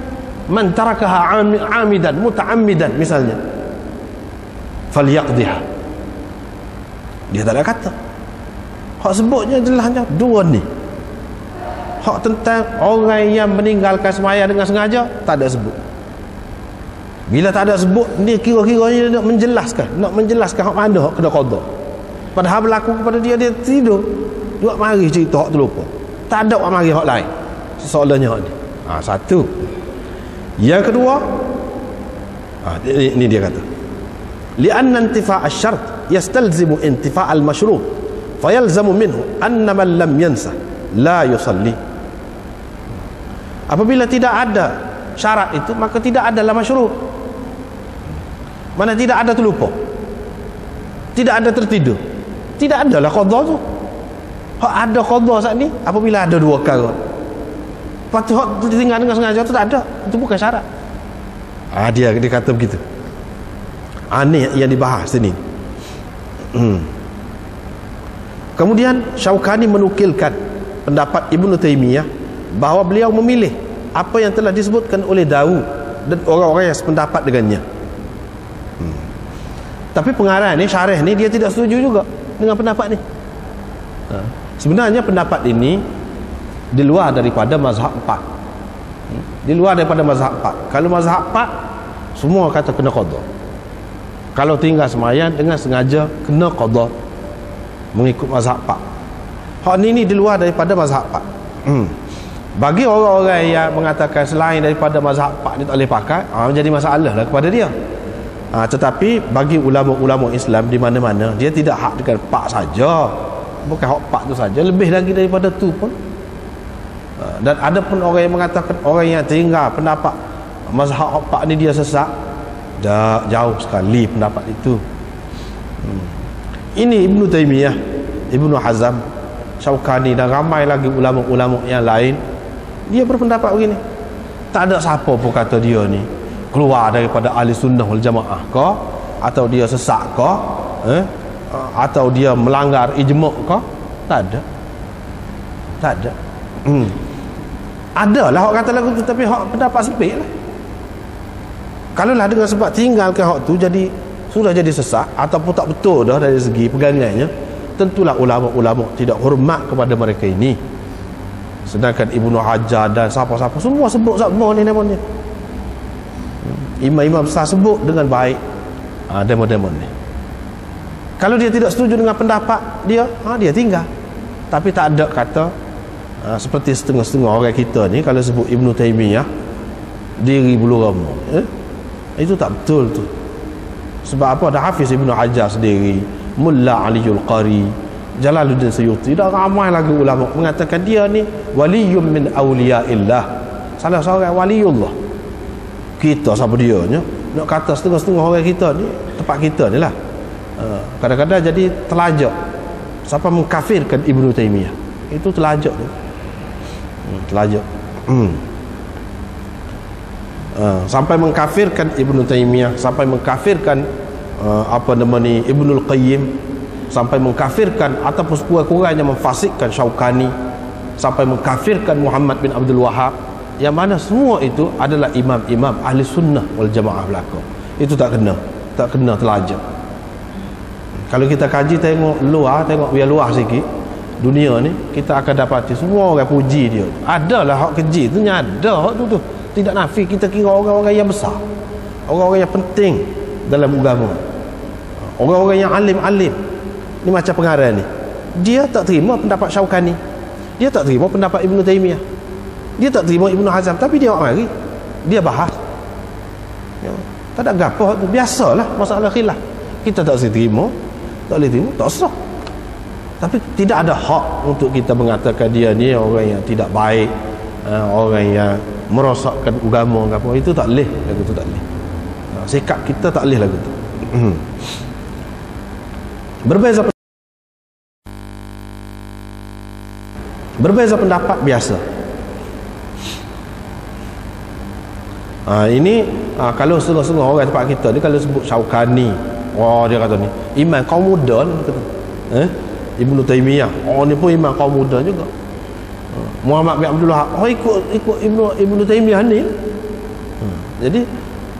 Man tarakaha amidan muta'ammidan misalnya, falyaqdiha. Dia tak ada kata. Hak sebutnya jelasnya dua ni. Hak tentang orang yang meninggalkan sembahyang dengan sengaja tak ada sebut. Bila tak ada sebut, dia kira-kiranya nak menjelaskan hak mana hak kena qada. Padahal berlaku kepada dia tidur. Dua mari cerita hak tu lupa. Tak ada hak mari hak lain. Soalannya hak ni. Satu. Yang kedua, ini dia kata. Li'anna intifa' asy-syart yastalzimu intifa' al-masyrut. Fayalzamu minhu anna man lam yansa la yusalli. Apabila tidak ada syarat itu, maka tidak adalah masyrut. Mana tidak ada terlupa, tidak ada tertidur, tidak adalah qada tu. Hak ada qada saat ni apabila ada dua perkara. Lepas tu hak ditinggal dengan sengaja tu tak ada. Itu bukan syarat. Dia kata begitu. Ni yang dibahas sini. Kemudian Syaukani menukilkan pendapat Ibnu Taimiyah bahawa beliau memilih apa yang telah disebutkan oleh Daud dan orang-orang yang sependapat dengannya. Tapi pengarang ni, syarih ni, dia tidak setuju juga dengan pendapat ni. Sebenarnya pendapat ini di luar daripada mazhab 4. Di luar daripada mazhab 4. Kalau mazhab 4 semua kata kena qada. Kalau tinggal sembahyang dengan sengaja kena qada mengikut mazhab 4. Hak ni di luar daripada mazhab 4. Bagi orang-orang yang mengatakan selain daripada mazhab 4 ni tak boleh pakai, menjadi masalah lah kepada dia. Tetapi bagi ulama-ulama Islam di mana-mana, dia tidak hak dengan 4 saja. Bukan hak 4 tu saja, lebih lagi daripada tu pun. Dan ada pun orang yang mengatakan orang yang tinggal pendapat mazhab 4 ni dia sesat. Dah jauh sekali pendapat itu. Ini Ibnu Taimiyah, Ibnu Hazm, Syaukani dan ramai lagi ulama-ulama yang lain, dia berpendapat begini. Tak ada siapa pun kata dia ni keluar daripada ahli sunnah wal jamaah ke, atau dia sesak ke, atau dia melanggar ijma' ke. Tak ada. Tak ada. Adalah hak kata lagu tu, tapi hak pendapat sempit lah. Kalaulah dengan sebab tinggalkan hak tu sudah jadi sesak ataupun tak betul dah dari segi pegangannya, tentulah ulama-ulama tidak hormat kepada mereka ini. Sedangkan Ibnu Hajar dan siapa-siapa semua sebut sama ni namanya. Imam-imam besar sebut dengan baik demo-demo ni. Kalau dia tidak setuju dengan pendapat dia, dia tinggal. Tapi tak ada kata seperti setengah-setengah orang kita ni kalau sebut Ibnu Taimiyah diri bulu roma. Itu tak betul tu. Sebab apa? Ada Hafiz Ibnu Hajar sendiri, Mulla Aliul Qari, Jalaluddin Suyuti dan ramai lagi ulama mengatakan dia ni waliyun min awliyaillah, salah seorang waliullah. Kita siapa dia nya nak kata setengah-setengah orang kita ni, tempat kita ni lah. Kadang-kadang jadi telajak sampai mengkafirkan Ibnu Taimiyah. Itu telajak tu. Telajak. Sampai mengkafirkan Ibnu Taimiyah, sampai mengkafirkan Ibnul Qayyim, sampai mengkafirkan ataupun sekurang-kurangnya memfasikkan Syaukani, sampai mengkafirkan Muhammad bin Abdul Wahhab, yang mana semua itu adalah imam-imam ahli sunnah wal jamaah belaka. Itu tak kena telajak. Kalau kita kaji tengok biar luar sikit dunia ni, kita akan dapati semua orang puji dia. Adalah hak keji tu, ada hak tu. Tidak nafi kita kira orang-orang yang besar, orang-orang yang penting dalam agama, orang-orang yang alim-alim ni macam pengarang ni, dia tak terima pendapat Syaukani, dia tak terima pendapat Ibnu Taimiyah, dia tak terima Ibnu Hazm, tapi dia mari dia bahas. Tak ada gapo tu, biasalah masalah khilaf. Kita tak terima, tak boleh terima, tak sah. Tapi tidak ada hak untuk kita mengatakan dia ni orang yang tidak baik, orang yang merosakkan agama apa. Itu tak boleh, lagu tu tak boleh. Sikap kita tak boleh lagu tu. Berbeza pendapat biasa. Ini kalau setengah-setengah orang tempat kita ni kalau sebut Syaukani, dia kata ni imam kaum muda ni, kata Ibnu Taimiyah, ni pun imam kaum muda juga. Muhammad bin Abdul Wahab ikut Ibnu Taimiyah ni. Jadi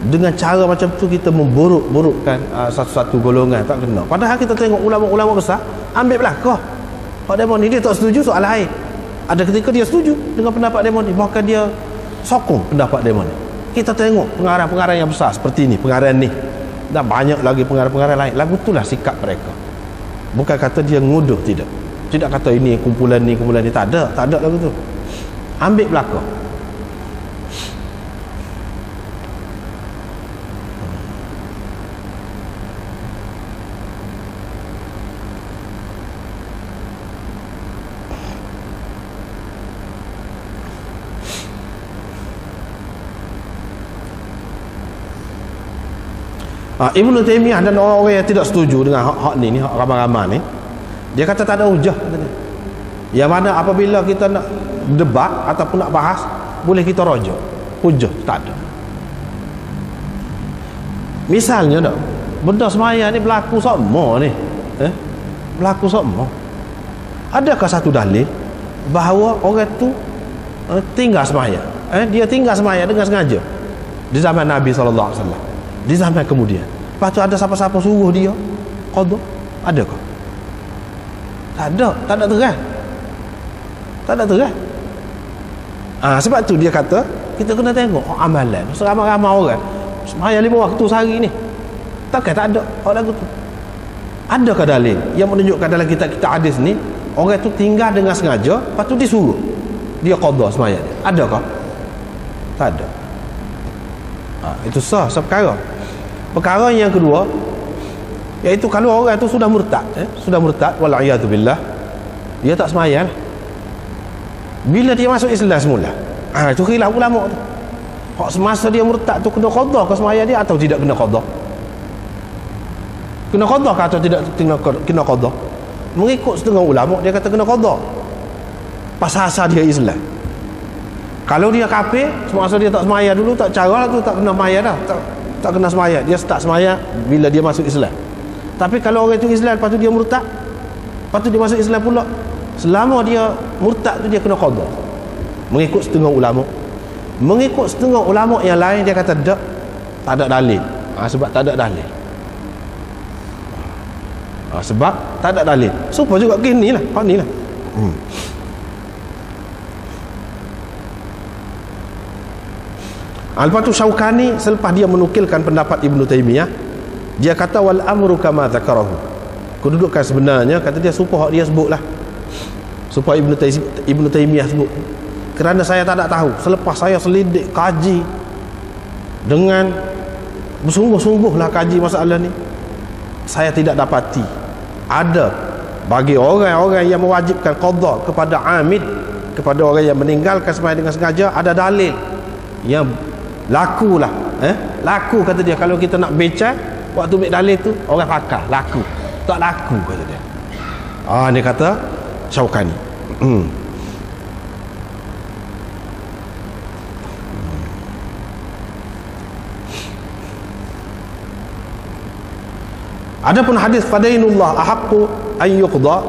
dengan cara macam tu kita memburuk-burukkan satu-satu golongan, tak kena. Padahal kita tengok ulama-ulama besar ambil belakang Pak Demon ni, dia tak setuju soal lain. Ada ketika dia setuju dengan pendapat Demon ni, bahkan dia sokong pendapat Demon ni. Kita tengok pengarang-pengarang yang besar seperti ni, pengarang ni, dan banyak lagi pengarang-pengarang lain. Lagu itulah sikap mereka. Bukan kata dia nguduh, tidak kata ini kumpulan ni tak ada lagu tu. Ambil belakang. Ibnu Taimiyah dan orang-orang yang tidak setuju dengan hak ni hak ramai-ramai ni, dia kata tak ada hujah, katanya. Yang mana apabila kita nak debat ataupun nak bahas, boleh kita rujuk hujah, tak ada. Misalnya dah, benda semaya ni berlaku semua ni, berlaku semua. Adakah satu dalil bahawa orang tu tinggal semaya, dia tinggal semaya dengan sengaja di zaman Nabi SAW, di zaman kemudian? Lepas tu ada siapa-siapa suruh dia qada? Adakah? Tak ada terang. Tak ada terang. Sebab tu dia kata kita kena tengok amalan. Seramai-ramai orang sembahyang 5 waktu sehari ni, takkan tak ada hak lagu tu? Adakah dalil yang menunjukkan dalam kitab-kitab hadis ni orang tu tinggal dengan sengaja, lepas tu disuruh dia qada sembahyang dia? Adakah? Tak ada. Itu sah perkara. Perkara yang kedua, iaitu kalau orang itu sudah murtad, wal'iyadzubillah, dia tak sembahyang. Bila dia masuk Islam semula, itu khilaf ulama tu. Hak semasa dia murtad tu kena qada ke sembahyang dia atau tidak kena qada? Kena qada ke atau tidak kena qada? Mengikut setengah ulama dia kata kena qada. Pasal dia Islam. Kalau dia kafir, semasa dia tak sembahyang dulu, tak cara tu, tak kena sembahyang dah. Tak kena sembahyang. Dia start sembahyang bila dia masuk Islam. Tapi kalau orang itu Islam, lepas tu dia murtad, lepas tu dia masuk Islam pula, selama dia murtad tu dia kena qada. Mengikut setengah ulama. Mengikut setengah ulama yang lain dia kata tak ada dalil. Sebab tak ada dalil. Sebab tak ada dalil. Supaya juga gini lah, hak ni lah. Lepas tu Syaukani selepas dia menukilkan pendapat Ibnu Taimiyah, dia kata wal amru kama dzakarahu. Kedudukan sebenarnya kata dia supaya dia sebutlah, supaya Ibnu Taimiyah sebut. Kerana saya tak ada tahu, selepas saya selidik kaji dengan bersungguh-sungguhlah kaji masalah ni, saya tidak dapati ada bagi orang-orang yang mewajibkan qada kepada amid, kepada orang yang meninggalkan sembahyang dengan sengaja, ada dalil yang laku lah. Laku kata dia. Kalau kita nak becah waktu ambil dalil tu, orang pakar laku, tak laku kata dia. Ni kata Syaukani. Adapun hadis fadainullah ahaqqu an yuqda,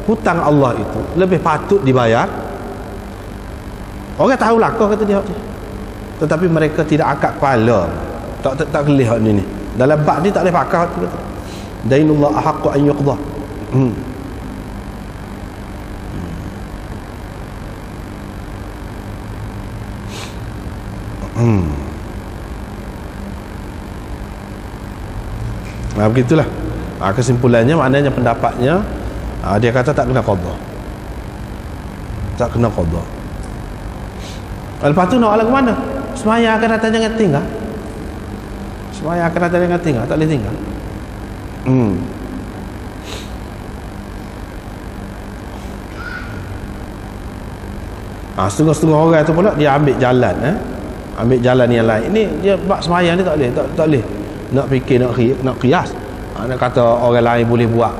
hutang Allah itu lebih patut dibayar. Orang tahu laku kata dia, tetapi mereka tidak akad kepala, tak kelih hak ni. Dalam bab ni tak boleh pakar tu kata. Dainullah ahaqqu an yuqda. Begitulah. Kesimpulannya, maknanya pendapatnya, dia kata tak kena qada. Tak kena qada. Lepas tu nak ke mana? Semaya akan datang jangan tinggal. Semaya akan datang jangan tinggal, tak boleh tinggal. Setengah-setengah orang tu pula dia ambil jalan, ambil jalan yang lain. Ini dia bab semaya ni tak boleh, tak boleh nak fikir, nak qiyas. Nak kata orang lain boleh buat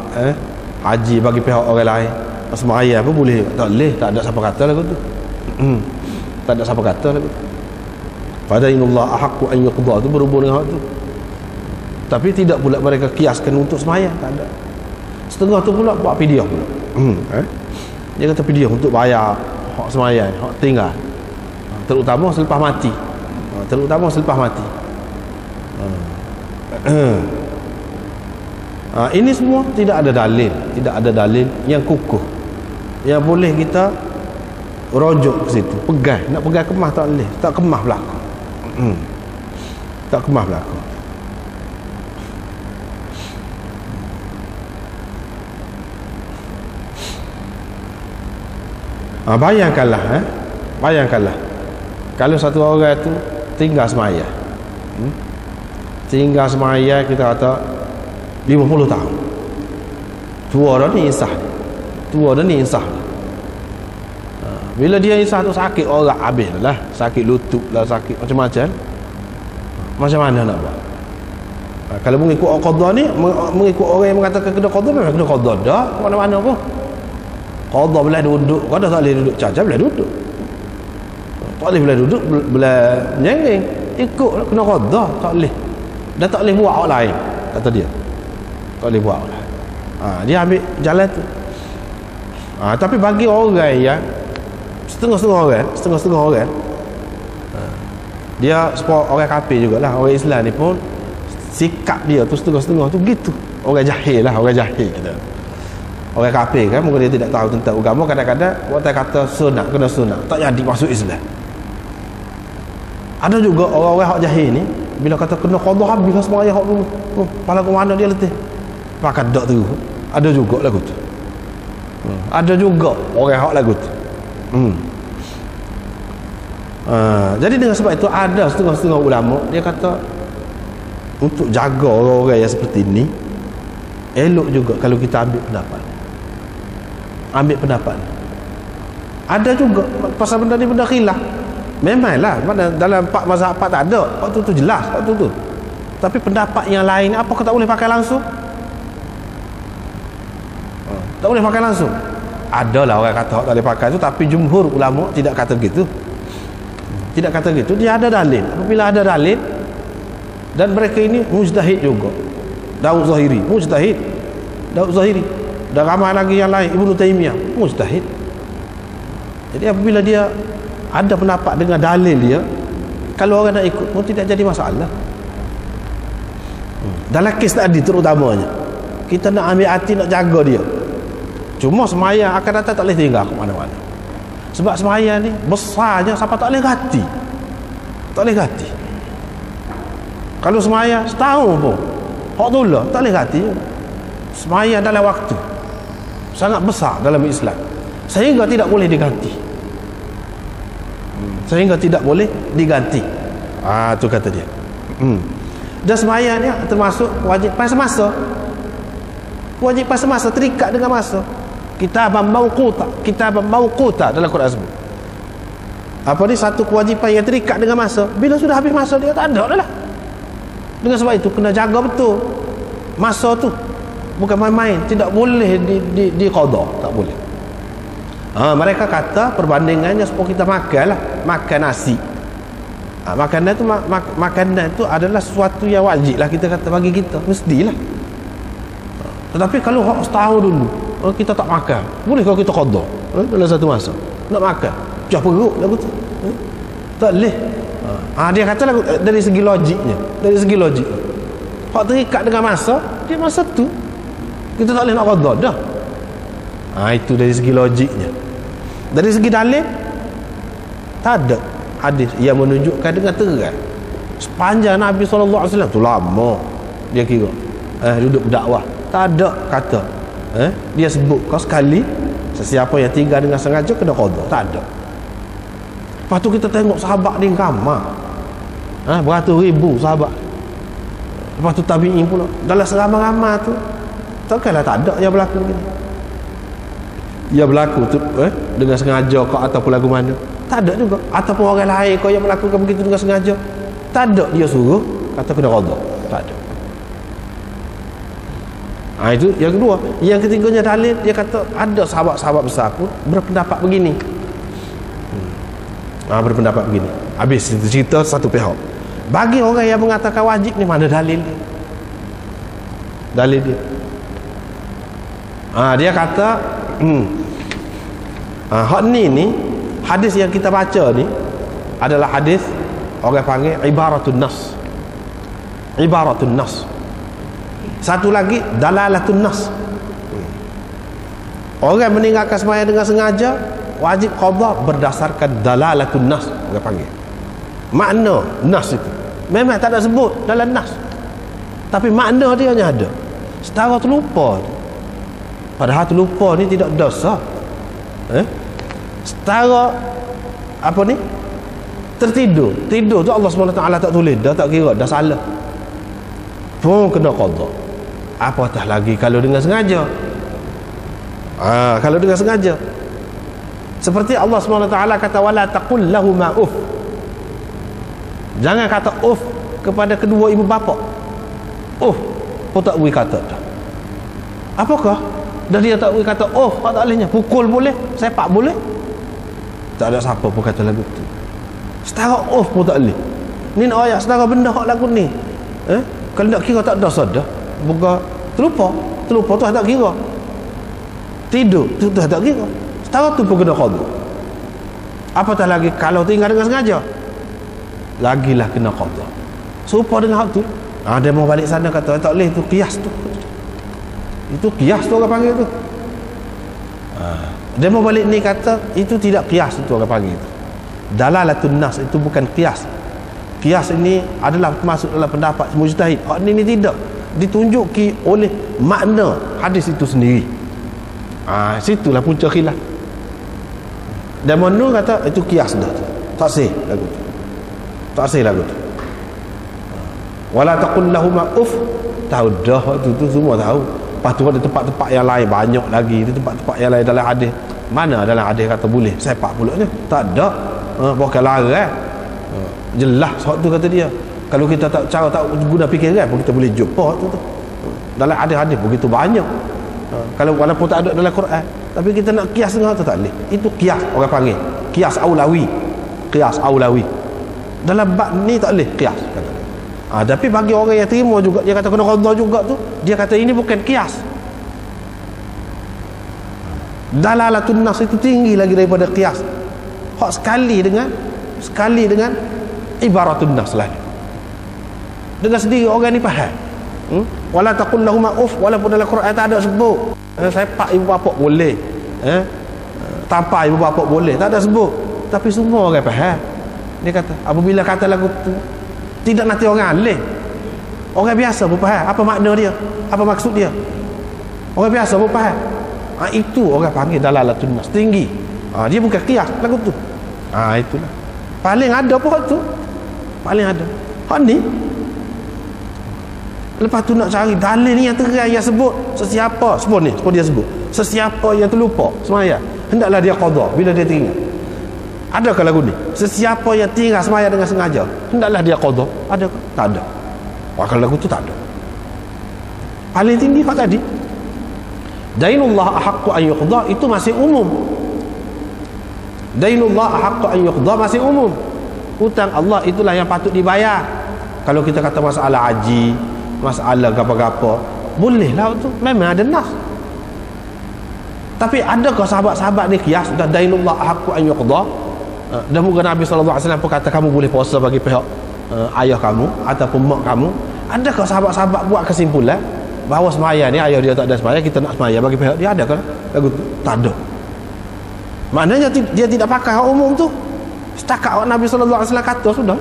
haji bagi pihak orang lain, semaya pun boleh, tak boleh, tak ada siapa kata lagu tu. Tak ada siapa kata lagu tu. Fadainullah ahaqqu an yuqda tu berhubung dengan hak tu. Tapi tidak pula mereka kiaskan untuk semaya, tak ada. Setengah tu pula buat fidyah pula. Dia kata fidyah untuk bayar hak sembahyang, hak tinggal. Terutama selepas mati. Terutama selepas mati. Ini semua tidak ada dalil, tidak ada dalil yang kukuh yang boleh kita rujuk ke situ. Pegang, nak pegang kemah tak boleh, tak kemah berlaku. Tak kemah berlaku. Bayangkanlah, bayangkanlah kalau satu orang tu tinggal sembahyang, tinggal sembahyang kita kata 50 tahun. Tua dah ni insah. Tua dah ni insah. Bila dia insah tu sakit orang habis lah. Sakit lutut lah, sakit macam-macam. Macam mana nak buat? Kalau mengikut qada ni, mengikut orang yang mengatakan kena qada, memang kena qada dah. Mana-mana pun. Qada boleh duduk, qada tak boleh duduk caca, boleh duduk. Tak boleh duduk, boleh menyenging. Ikut kena qada, tak boleh. Dan tak boleh buat orang lain, kata dia. Tak boleh buat lah. Dia ambil jalan tu. Tapi bagi orang yang setengah-setengah orang, dia sebab orang kafir jugalah, orang Islam ni pun sikap dia tu setengah-setengah tu begitu. Orang jahil lah, orang jahil kata. Orang kafir kan, mungkin dia tidak tahu tentang agama, kadang-kadang waktu kata sunat, kena sunat, tak jadi masuk Islam. Ada juga orang-orang hak jahil ni, bila kata kena qada habis sembahyang hak dulu. Pala ke mana dia letih. Pakat dak tu. Ada juga lagu tu. Ada juga orang hak lagu tu. Jadi dengan sebab itu ada setengah-setengah ulama dia kata untuk jaga orang-orang yang seperti ini, elok juga kalau kita ambil pendapat. Ambil pendapat. Ada juga pasal benda ni benda khilaf. Memanglah mana dalam 4 mazhab 4 tak ada. Waktu tu jelas, waktu tu. Tapi pendapat yang lain apa kau tak boleh pakai langsung? Tak boleh pakai langsung. Adalah orang kata tak boleh pakai tu, tapi jumhur ulama tidak kata begitu. Tidak kata gitu. Dia ada dalil. Apabila ada dalil, dan mereka ini mujtahid juga. Daud Zahiri mujtahid. Daud Zahiri. Dan ramai lagi yang lain, Ibnu Taimiyah mujtahid. Jadi apabila dia ada pendapat dengan dalil dia, kalau orang nak ikut pun tidak jadi masalah. Dalam kes tadi terutamanya, kita nak ambil hati, nak jaga dia. Cuma sembahyang akan datang tak boleh tinggal ke mana-mana. Sebab sembahyang ni besarnya sampai tak boleh ganti. Tak boleh ganti. Kalau sembahyang setahun pun hak tu lah tak boleh ganti. Sembahyang dalam waktu sangat besar dalam Islam, sehingga tidak boleh diganti. Sehingga tidak boleh diganti. Tu kata dia. Dan sembahyang ni termasuk wajib pada masa. Wajib pada masa, terikat dengan masa. Kitabam mauquta dalam Quran sebut. Apa ni satu kewajipan yang terikat dengan masa. Bila sudah habis masa dia tak ada dah lah. Dengan sebab itu kena jaga betul masa tu. Bukan main-main, tidak boleh di qada, tak boleh. Mereka kata perbandingannya supaya kita makan lah, makan nasi. Makanan tu makanan tu adalah sesuatu yang wajib lah, kita kata bagi kita, mestilah. Tetapi kalau setahun dulu kita tak makan, boleh kalau kita qada dalam satu masa nak makan, pecah perut lagu tu, tak boleh. Dia kata lagu dari segi logiknya, dari segi logik hak terikat dengan masa, dia masa tu kita tak boleh nak qada dah. Itu dari segi logiknya. Dari segi dalil tak ada hadis yang menunjukkan dengan terang sepanjang Nabi SAW tu lama dia kira duduk berdakwah, tak ada kata dia sebut kau sekali sesiapa yang tinggal dengan sengaja kena qada, tak ada. Lepas tu kita tengok sahabat ni ramai, beratus ribu sahabat. Lepas tu tabi'in pula dalam seramai-ramai tu, takkanlah tak ada yang berlaku begini. Yang berlaku tu dengan sengaja kau ataupun lagu mana, tak ada juga. Ataupun orang lain kau yang melakukan begitu dengan sengaja, tak ada dia suruh kata kena qada, tak ada. Itu yang kedua. Yang ketiganya dalil, dia kata ada sahabat-sahabat besar pun berpendapat begini. Berpendapat begini. Habis cerita satu pihak. Bagi orang yang mengatakan wajib ni, mana dalil dia? Dalil dia. Dia kata hak ni hadis yang kita baca ni adalah hadis orang panggil ibaratun nas. Ibaratun nas. Satu lagi dalalatun nas. Orang meninggalkan sembahyang dengan sengaja wajib qada berdasarkan dalalatun nas, orang panggil. Makna nas itu memang tak ada sebut dalam nas, tapi makna dia hanya ada. Setara terlupa, padahal terlupa ni tidak dosa. Setara apa ni, tertidur, tidur tu Allah SWT tak tulis dah, tak kira dah salah pun kena qada. Apatah lagi kalau dengan sengaja. Kalau dengan sengaja, seperti Allah SWT kata wala taqul lahuma uff, jangan kata uff kepada kedua ibu bapa. Uff pun tak boleh kata dah. Apakah dah dia tak boleh kata uff? Tak bolehnya pukul boleh, sepak boleh, tak ada siapa pun kata lagu tu. Setara uff pun tak boleh. Ni nak ayat setara benda hak lagu ni. Kalau nak kira tak dosa dah. Bukan terlupa tu tak kira. Tidur tu dah tak kira. Setara tu pun kena qada. Apatah lagi kalau tinggal dengan sengaja, lagilah kena qada. Serupa dengan hak tu. Dia mau balik sana kata tak boleh, tu qiyas tu. Itu qiyas tu orang panggil tu. Dia mau balik ni kata itu tidak qiyas, itu orang panggil tu. Dalalatun nas itu bukan qiyas. Qiyas ini adalah termasuk dalam pendapat mujtahid. Hak ni tidak ditunjuki oleh makna hadis itu sendiri. Situlah punca khilaf. Dan Munur kata itu qiyas dah, tak sah lagu tu, tak sah lagu tu. Wala taqul lahum uff, tahu dah tu semua tahu. Lepas tu ada tempat-tempat yang lain banyak lagi. Itu tempat-tempat yang lain dalam hadis. Mana dalam hadis kata boleh sepak pulaknya? Tak ada. Bukan larang. Jelas hak tu kata dia. Kalau kita tak cara tak guna fikiran pun kita boleh jumpa tu. Dalam hadis-hadis begitu banyak. Kalau walaupun tak ada dalam Quran, tapi kita nak kias dengan tu tak boleh. Itu kias orang panggil kias aulawi. Kias aulawi. Dalam bab ni tak boleh kias kata. Tapi bagi orang yang terima juga, dia kata kena qada juga tu, dia kata ini bukan kias. Dalalatun nas itu tinggi lagi daripada kias. Hak sekali dengan ibaratun nas lah. Dengan sendiri orang ni faham. Wala taqul lahum uff, walaupun dalam Quran tak ada sebut. Sepak ibu bapa boleh. Tampar ibu bapa boleh, tak ada sebut. Tapi semua orang faham. Dia kata apabila kata lagu tu tidak nanti orang alim, orang biasa pun faham apa makna dia, apa maksud dia. Orang biasa pun faham. Itu orang panggil dalalatun nas, tinggi. Dia bukan qiyas lagu tu. Itulah paling ada pun tu, paling ada hak ni. Lepas tu nak cari dalil ni yang terang yang sebut sesiapa sebut ni, sebut dia sebut sesiapa yang terlupa sembahyang hendaklah dia qada bila dia teringat. Adakah lagu ni? Sesiapa yang tinggal sembahyang dengan sengaja hendaklah dia qada. Adakah? Tak ada. Kalau lagu tu tak ada. Paling tinggi hak tadi dainullah ahaqqu an yuqda, itu masih umum. Dainullah ahaqqu an yuqda masih umum. Hutang Allah itulah yang patut dibayar. Kalau kita kata masalah haji, masalah apa-apa, bolehlah tu, memang ada nas. Tapi adakah sahabat-sahabat ni qiyas dan dainullah ahaqqu an yuqda? Dan muka Nabi SAW pun kata kamu boleh puasa bagi pihak ayah kamu ataupun mak kamu. Adakah sahabat-sahabat buat kesimpulan bahawa sembahyang ni ayah dia tak ada sembahyang, kita nak sembahyang bagi pihak dia? Adakah lagu tu? Tak ada. Maknanya dia tidak pakai hak umum tu. Setakat awak Nabi SAW kata sudah.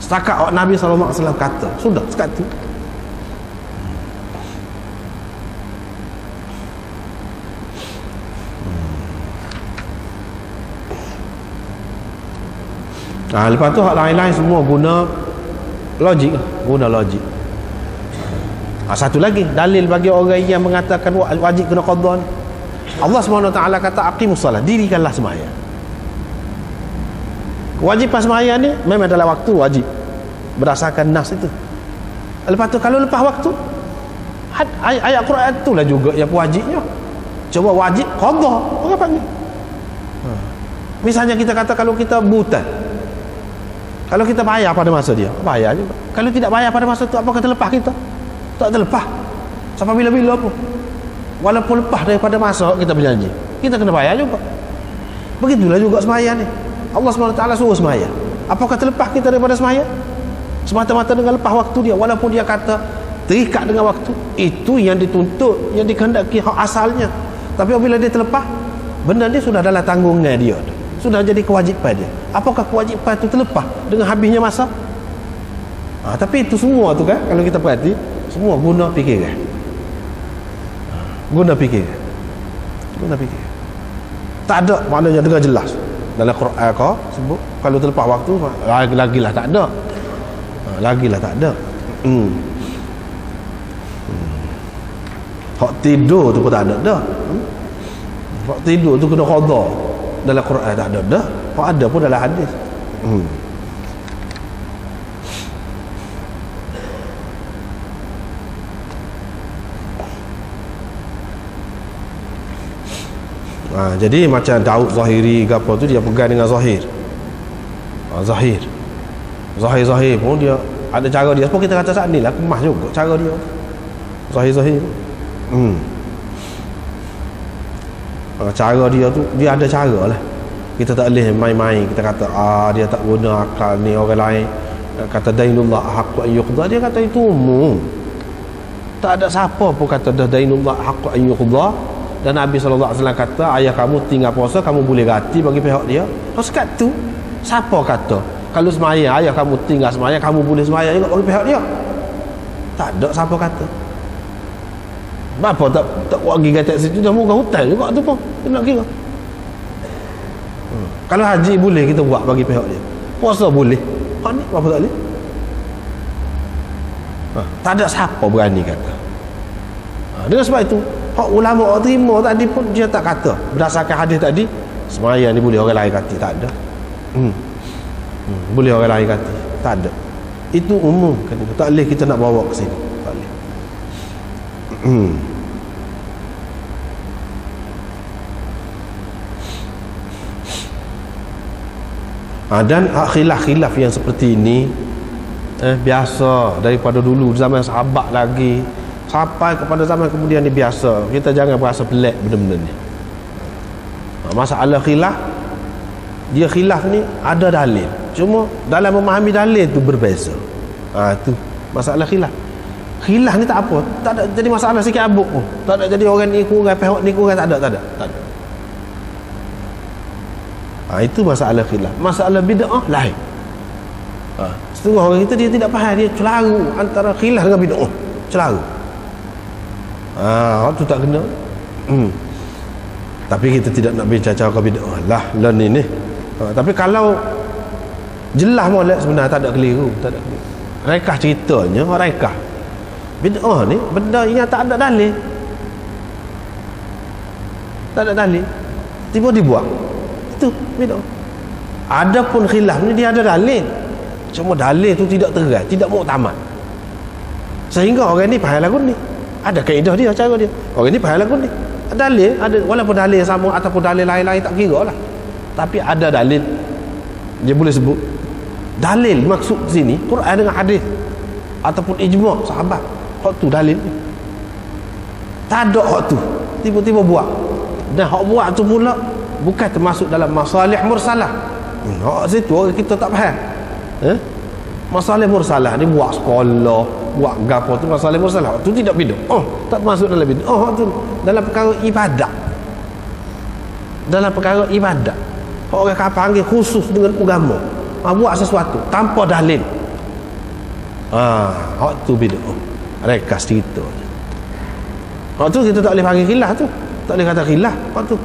Setakat awak Nabi SAW kata sudah, setakat tu. Lepas tu hak lain-lain semua guna logik. Satu lagi dalil bagi orang yang mengatakan wajib kena qada ni. Allah SWT kata aqimus salat, dirikanlah sembahyang. Kewajipan sembahyang ni memang dalam waktu wajib berdasarkan nas itu. Lepas tu kalau lepas waktu, ayat Quran itulah juga yang wajibnya. Coba wajib qada, orang panggil. Misalnya kita kata kalau kita buta, kalau kita bayar pada masa dia, bayar juga. Kalau tidak bayar pada masa tu, apa kata lepas kita? Tak terlepas sampai bila-bila pun. Walaupun lepas daripada masa kita berjanji, kita kena bayar juga. Begitulah juga sembahyang ni. Allah SWT suruh sembahyang. Apakah terlepas kita daripada sembahyang? Semata-mata dengan lepas waktu dia, walaupun dia kata terikat dengan waktu, itu yang dituntut, yang dikehendaki hak asalnya. Tapi apabila dia terlepas, benda ni sudah dalam tanggungan dia, sudah jadi kewajipan dia. Apakah kewajipan itu terlepas dengan habisnya masa? Tapi itu semua tu kan, kalau kita perhati, semua guna fikiran. Guna fikiran. Tak ada maknanya dengan jelas dalam Quran kau sebut kalau terlepas waktu lagilah tak ada. Lagilah tak ada. Hak tidur tu pun tak ada dah. Hak tidur tu kena qada. Dalam Quran tak ada dah. Hak ada pun dalam hadis. Jadi macam Daud Zahiri ke apa tu, dia pegang dengan Zahir. Zahir pun dia ada cara dia. Sebab kita kata saat ni lah kemas juga cara dia. Zahir. Cara dia tu, dia ada cara lah. Kita tak boleh main-main. Kita kata dia tak guna akal ni. Orang lain kata dainullah haqqu an yuqda, dia kata itu umum. Tak ada siapa pun kata dainullah haqqu an yuqda. Dan Nabi SAW kata ayah kamu tinggal puasa, kamu boleh ganti bagi pihak dia. Sekat tu siapa kata kalau semaya ayah kamu tinggal semaya, kamu boleh semaya juga bagi pihak dia? Tak ada siapa kata. Bapa tak buat pergi kat situ, dah muka hotel juga tu pun nak kira. Kalau haji boleh kita buat bagi pihak dia, puasa boleh, hak ni bapa tak boleh. Tak ada siapa berani kata. Dengan sebab itu hak ulama terima tadi pun dia tak kata berdasarkan hadis tadi semaya ni boleh orang lain kata, tak ada. Boleh orang lain kata, tak ada. Itu umum kan, itu tak boleh kita nak bawa ke sini, tak boleh. Dan khilaf-khilaf yang seperti ini biasa daripada dulu zaman sahabat lagi sampai kepada zaman kemudian ni biasa. Kita jangan berasa pelik benda-benda ni. Masalah khilaf, dia khilaf ni ada dalil, cuma dalam memahami dalil tu berbeza. Tu masalah khilaf. Khilaf ni tak apa, tak ada jadi masalah sikit abuk pun. Tak ada jadi orang ni kurang, pihak ni kurang, tak ada. Itu masalah khilaf. Masalah bid'ah lain. Setengah orang kita dia tidak faham, dia celaru antara khilaf dengan bid'ah. Celaru. Tu tak kena. Tapi kita tidak nak bincang ke bid'ah lah ni. Tapi kalau jelas molek sebenarnya tak ada keliru, rekah ceritanya, rekah bid'ah ni benda yang tak ada dalil. Tak ada dalil, tiba dibuat, itu bid'ah. Adapun khilaf ni dia ada dalil, cuma dalil tu tidak tegas, tidak muktamad, sehingga orang ni faham lagu ni. Ada kaedah dia, cara dia. Orang ni faham lagu ni. Dalil ada, walaupun dalil yang sama ataupun dalil lain-lain tak kira lah. Tapi ada dalil dia boleh sebut. Dalil maksud sini Quran dengan hadis ataupun ijma' sahabat. Hak tu dalil. Tak ada hak tu, tiba-tiba buat. Dan hak buat tu pula bukan termasuk dalam masalih mursalah. Hak situ orang kita tak faham. Masalih mursalah ni buat sekolah, buat gapo tu masalah mursalah. Tu tidak bid'ah. Tak masuk dalam bid'ah. Tu dalam perkara ibadat. Dalam perkara ibadat. Orang kata panggil khusus dengan agama. Buat sesuatu tanpa dalil. Hak tu bid'ah. Rekas cerita. Hak tu kita tak boleh panggil khilaf tu. Tak boleh kata khilaf. Hak tu.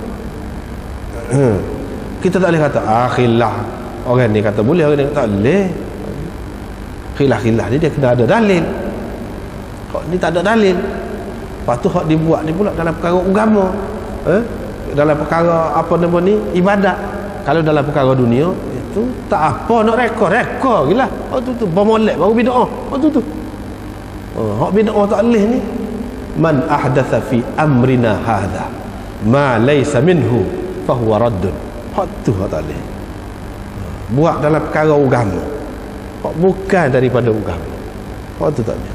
Kita tak boleh kata khilaf. Orang ni kata boleh, orang ni kata tak boleh. Khilaf-khilaf ni dia kena ada dalil. Hak ni tak ada dalil. Lepas tu hak dibuat ni pula dalam perkara agama. Dalam perkara apa nama ni, ibadat. Kalau dalam perkara dunia itu tak apa nak reka gila. Hak tu bermolek baru bid'ah. Hak tu. Hak bid'ah tak boleh ni. Man ahdatha fi amrina hadha ma laysa minhu fa huwa raddun. Hak tu hak tak boleh. Buat dalam perkara agama bukan daripada agama. Waktu tak ada.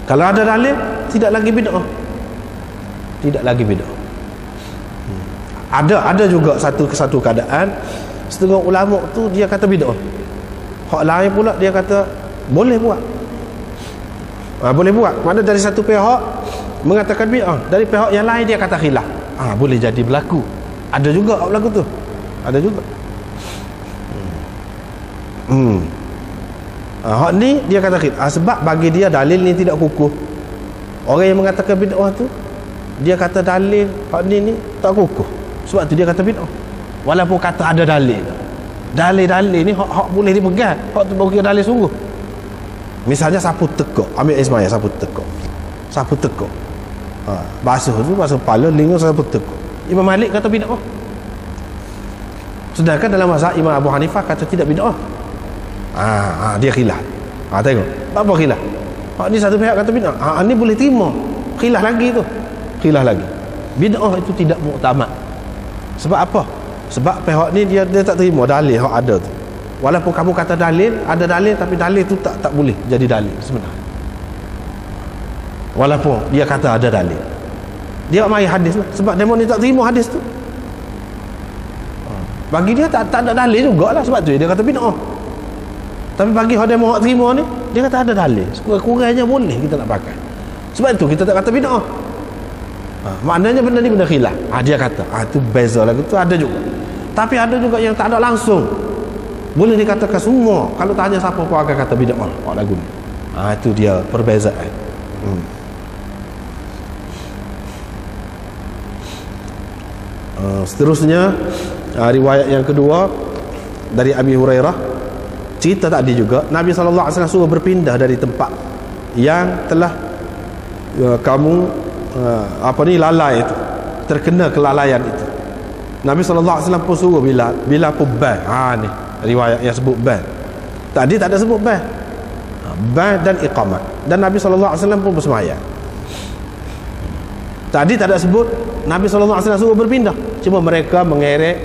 Kalau ada dalil tidak lagi bid'ah. tidak lagi bid'ah. Ada juga satu keadaan setengah ulama tu dia kata bid'ah, hak lain pula dia kata boleh buat. Boleh buat, mana dari satu pihak mengatakan bid'ah, dari pihak yang lain dia kata khilaf. Boleh jadi berlaku. Ada juga berlaku tu, ada juga. Hak ni dia kata khilaf, sebab bagi dia dalil ni tidak kukuh. Orang yang mengatakan bid'ah tu dia kata dalil hak ni tak kukuh, sebab tu dia kata bid'ah. Walaupun kata ada dalil ni hak boleh dipegang, hak tu bukan dalil sungguh. Misalnya sapu tekuk, ambil Ismail sapu tekuk. Basuh tu basuh kepala, lingus sapu tekuk. Imam Malik kata bid'ah. Sedangkan dalam mazhab Imam Abu Hanifah kata tidak bid'ah. Dia khilaf. Tengok apa khilaf. Ni satu pihak kata bid'ah, ni boleh terima. Khilaf lagi. Bid'ah itu tidak muktamad. Sebab apa? Sebab pihak ni dia tak terima dalil hak ada tu. Walaupun kamu kata dalil, ada dalil, tapi dalil tu tak boleh jadi dalil sebenarnya. Walaupun dia kata ada dalil, dia mai hadis lah. Sebab demo ni tak terima hadis tu. Bagi dia tak ada dalil jugalah, sebab tu dia kata bid'ah. Tapi bagi hak demo hak terima ni, dia kata ada dalil. Kurang-kurangnya boleh kita nak pakai. Sebab tu kita tak kata bid'ah. Maknanya benda ni benda khilaf. Dia kata tu beza lagu tu, ada juga. Tapi ada juga yang tak ada langsung. Boleh dikatakan semua. Kalau tanya siapa pun akan kata bid'ah lagu ni. Itu dia perbezaan. Seterusnya, riwayat yang kedua dari Abi Hurairah, cerita tadi juga Nabi SAW suruh berpindah dari tempat yang telah kamu lalai itu, terkena kelalaian itu. Nabi SAW pun suruh bila pun ban. Ni riwayat yang sebut ban. Tadi tak ada sebut ban. Ban dan iqamat. Dan Nabi SAW pun bersemayam. Tadi tak ada sebut Nabi SAW suruh berpindah. Cuma mereka mengerek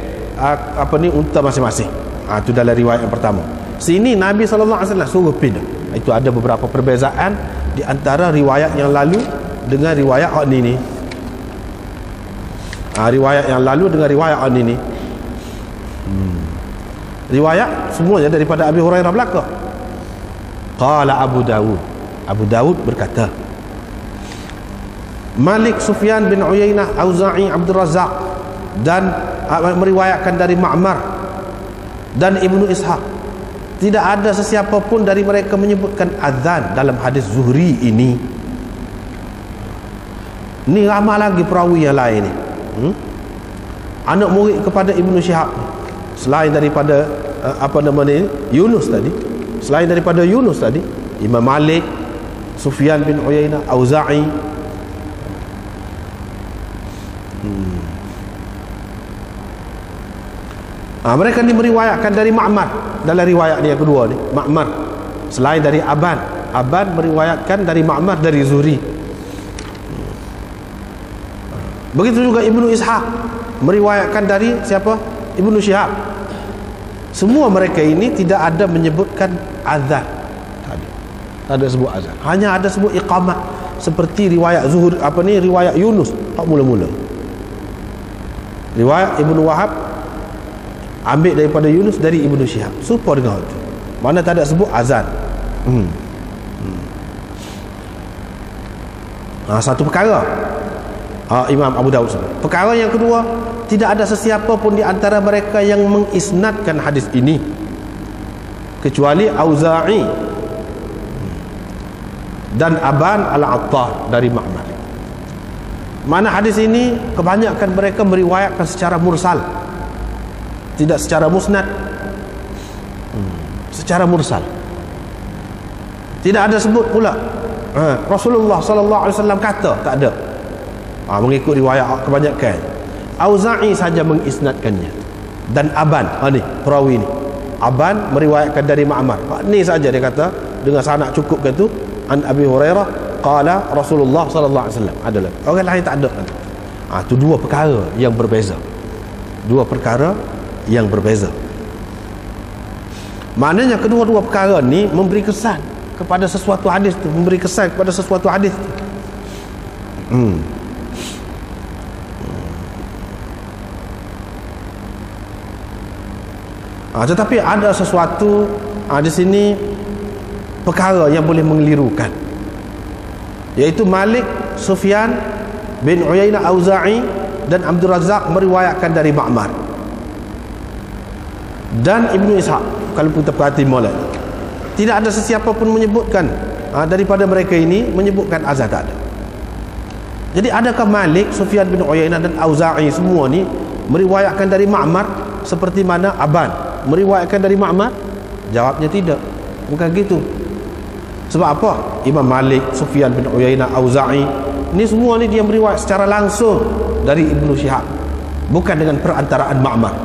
unta masing-masing. Itu dalam riwayat yang pertama. Sini Nabi SAW suruh pindah. Itu ada beberapa perbezaan di antara riwayat yang lalu dengan riwayat ni. Riwayat yang lalu dengan riwayat ni. Riwayat semuanya daripada Abi Hurairah belaka. Qala Abu Dawud berkata, Malik, Sufyan bin Uyainah, Auza'i, Abdul Razak, dan meriwayatkan dari Ma'mar dan Ibnu Ishaq. Tidak ada sesiapa pun dari mereka menyebutkan azan dalam hadis Zuhri ini. Ni ramai lagi perawi yang lain ni. Anak murid kepada Ibnu Syihab, selain daripada Yunus tadi, Imam Malik, Sufyan bin Uyainah, Auza'i. Mereka ni meriwayatkan dari Ma'mar dalam riwayat ni yang kedua ni. Ma'mar selain dari Aban meriwayatkan dari Ma'mar dari Zuhri. Begitu juga Ibnu Ishaq meriwayatkan dari siapa? Ibnu Syihab. Semua mereka ini tidak ada menyebutkan azan. Tak ada sebut azan. Hanya ada sebut iqamat, seperti riwayat Zuhri, riwayat Yunus hak mula-mula. Riwayat Ibnu Wahab ambil daripada Yunus dari Ibnu Syihab. Serupa dengan itu. Mana tak ada sebut azan. Satu perkara Imam Abu Dawud sebut. Perkara yang kedua, tidak ada sesiapa pun di antara mereka yang mengisnadkan hadis ini kecuali Auza'i dan Aban al-Attar dari Ma'mar. Mana hadis ini kebanyakan mereka meriwayatkan secara mursal, tidak secara musnad. Secara mursal. Tidak ada sebut pula Rasulullah SAW kata, tak ada. Mengikut riwayat kebanyakan, Auza'i saja mengisnadkannya, dan Aban, ni perawi ni, Aban meriwayatkan dari Ma'mar. Ni saja dia kata dengan sanad cukup ke tu, an Abi Hurairah qala Rasulullah SAW. Adalah orang lain tak ada. Itu dua perkara yang berbeza. Maknanya kedua-dua perkara ni memberi kesan kepada sesuatu hadis tu, Tetapi ada sesuatu di sini perkara yang boleh mengelirukan, iaitu Malik, Sufyan bin Uyainah, Auza'i dan Abdul Razak meriwayatkan dari Ma'mar dan Ibnu Ishaq. Kalau kita perhati molek, tidak ada sesiapa pun menyebutkan daripada mereka ini menyebutkan azan, tak ada. Jadi adakah Malik, Sufyan bin Uyainah dan Auza'i semua ni meriwayatkan dari Ma'mar seperti mana Aban meriwayatkan dari Ma'mar? Jawabnya tidak, bukan gitu. Sebab apa? Imam Malik, Sufyan bin Uyainah, Auza'i ni semua ni dia meriwayat secara langsung dari Ibnu Syihab, bukan dengan perantaraan Ma'mar.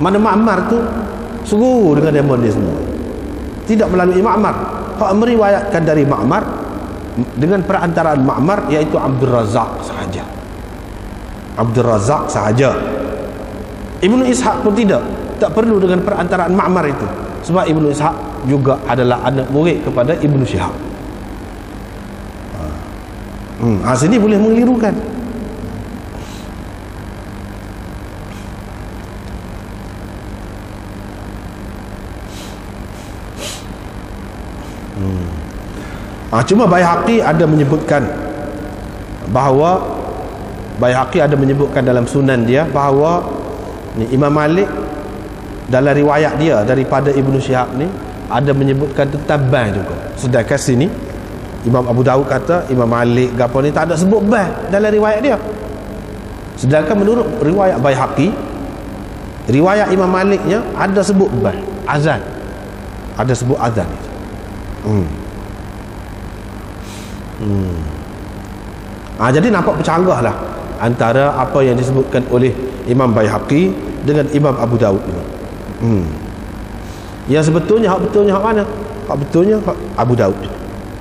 Mana Ma'mar tu sungguh dengan demon dia semua, tidak melalui Ma'mar. Hak meriwayatkan dari Ma'mar dengan perantaraan Ma'mar, iaitu Abdul Razak sahaja. Abdul Razak sahaja. Ibnu Ishaq pun tidak perlu dengan perantaraan Ma'mar itu, sebab Ibnu Ishaq juga adalah anak murid kepada Ibnu Syihab. Sini boleh mengelirukan. Cuma Baihaqi ada menyebutkan bahawa dalam sunan dia bahawa ni Imam Malik dalam riwayat dia daripada Ibnu Syihab ni ada menyebutkan tentang ban juga. Sedangkan sini Imam Abu Dawud kata Imam Malik gapo ni tak ada sebut ban dalam riwayat dia. Sedangkan menurut riwayat Baihaqi, riwayat Imam Maliknya ada sebut ban, azan. Ada sebut azan itu. Jadi nampak bercanggah lah antara apa yang disebutkan oleh Imam Baihaqi dengan Imam Abu Dawud ini. Yang sebetulnya hak mana? Hak betulnya hak Abu Dawud,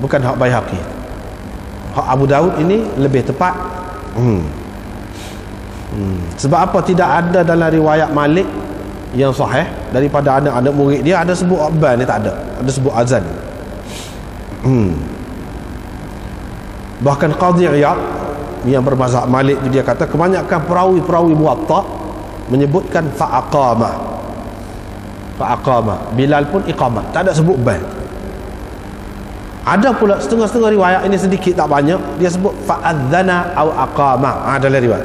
bukan hak Baihaqi. Hak Abu Dawud ini lebih tepat. Sebab apa? Tidak ada dalam riwayat Malik yang sahih daripada anak-anak murid dia ada sebut abban ni, tak ada. Ada sebut azan. Bahkan Qadhi Iyad yang bermazhab Malik dia kata kebanyakan perawi-perawi Muwatta menyebutkan fa'aqamah. Bilal pun iqamah, tak ada sebut ban. Ada pula setengah-setengah riwayat, ini sedikit tak banyak, dia sebut fa'adzana au aqamah. Dalam riwayat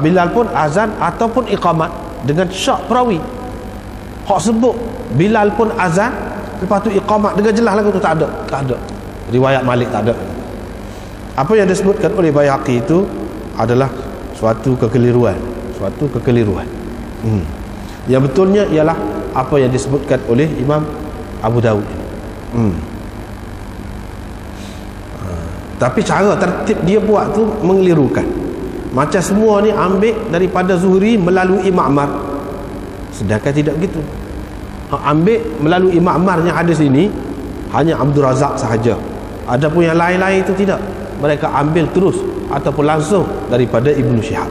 Bilal pun azan ataupun iqamat dengan syak perawi. Hak sebut Bilal pun azan lepas tu iqamat dengan jelas lagu tu tak ada. Riwayat Malik tak ada. Apa yang disebutkan oleh Baihaqi itu adalah suatu kekeliruan. Yang betulnya ialah apa yang disebutkan oleh Imam Abu Dawud. Tapi cara tertib dia buat tu mengelirukan. Macam semua ni ambil daripada Zuhri melalui Ma'mar, sedangkan tidak begitu. Ambil melalui Ma'marnya hadis ini hanya Abdul Razak sahaja. Adapun yang lain-lain itu tidak. Mereka ambil terus ataupun langsung daripada Ibnu Syihab.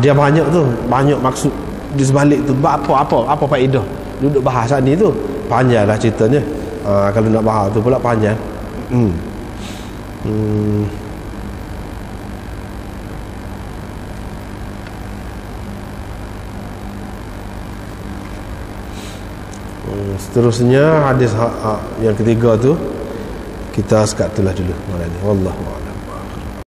Dia banyak maksud di sebalik tu. Apa faedah duduk bahas ni tu? Panjanglah ceritanya. Kalau nak bahas tu pula panjang. Seterusnya hadis yang ketiga tu kita sekat itulah dulu malam ni. Wallahu a'lam.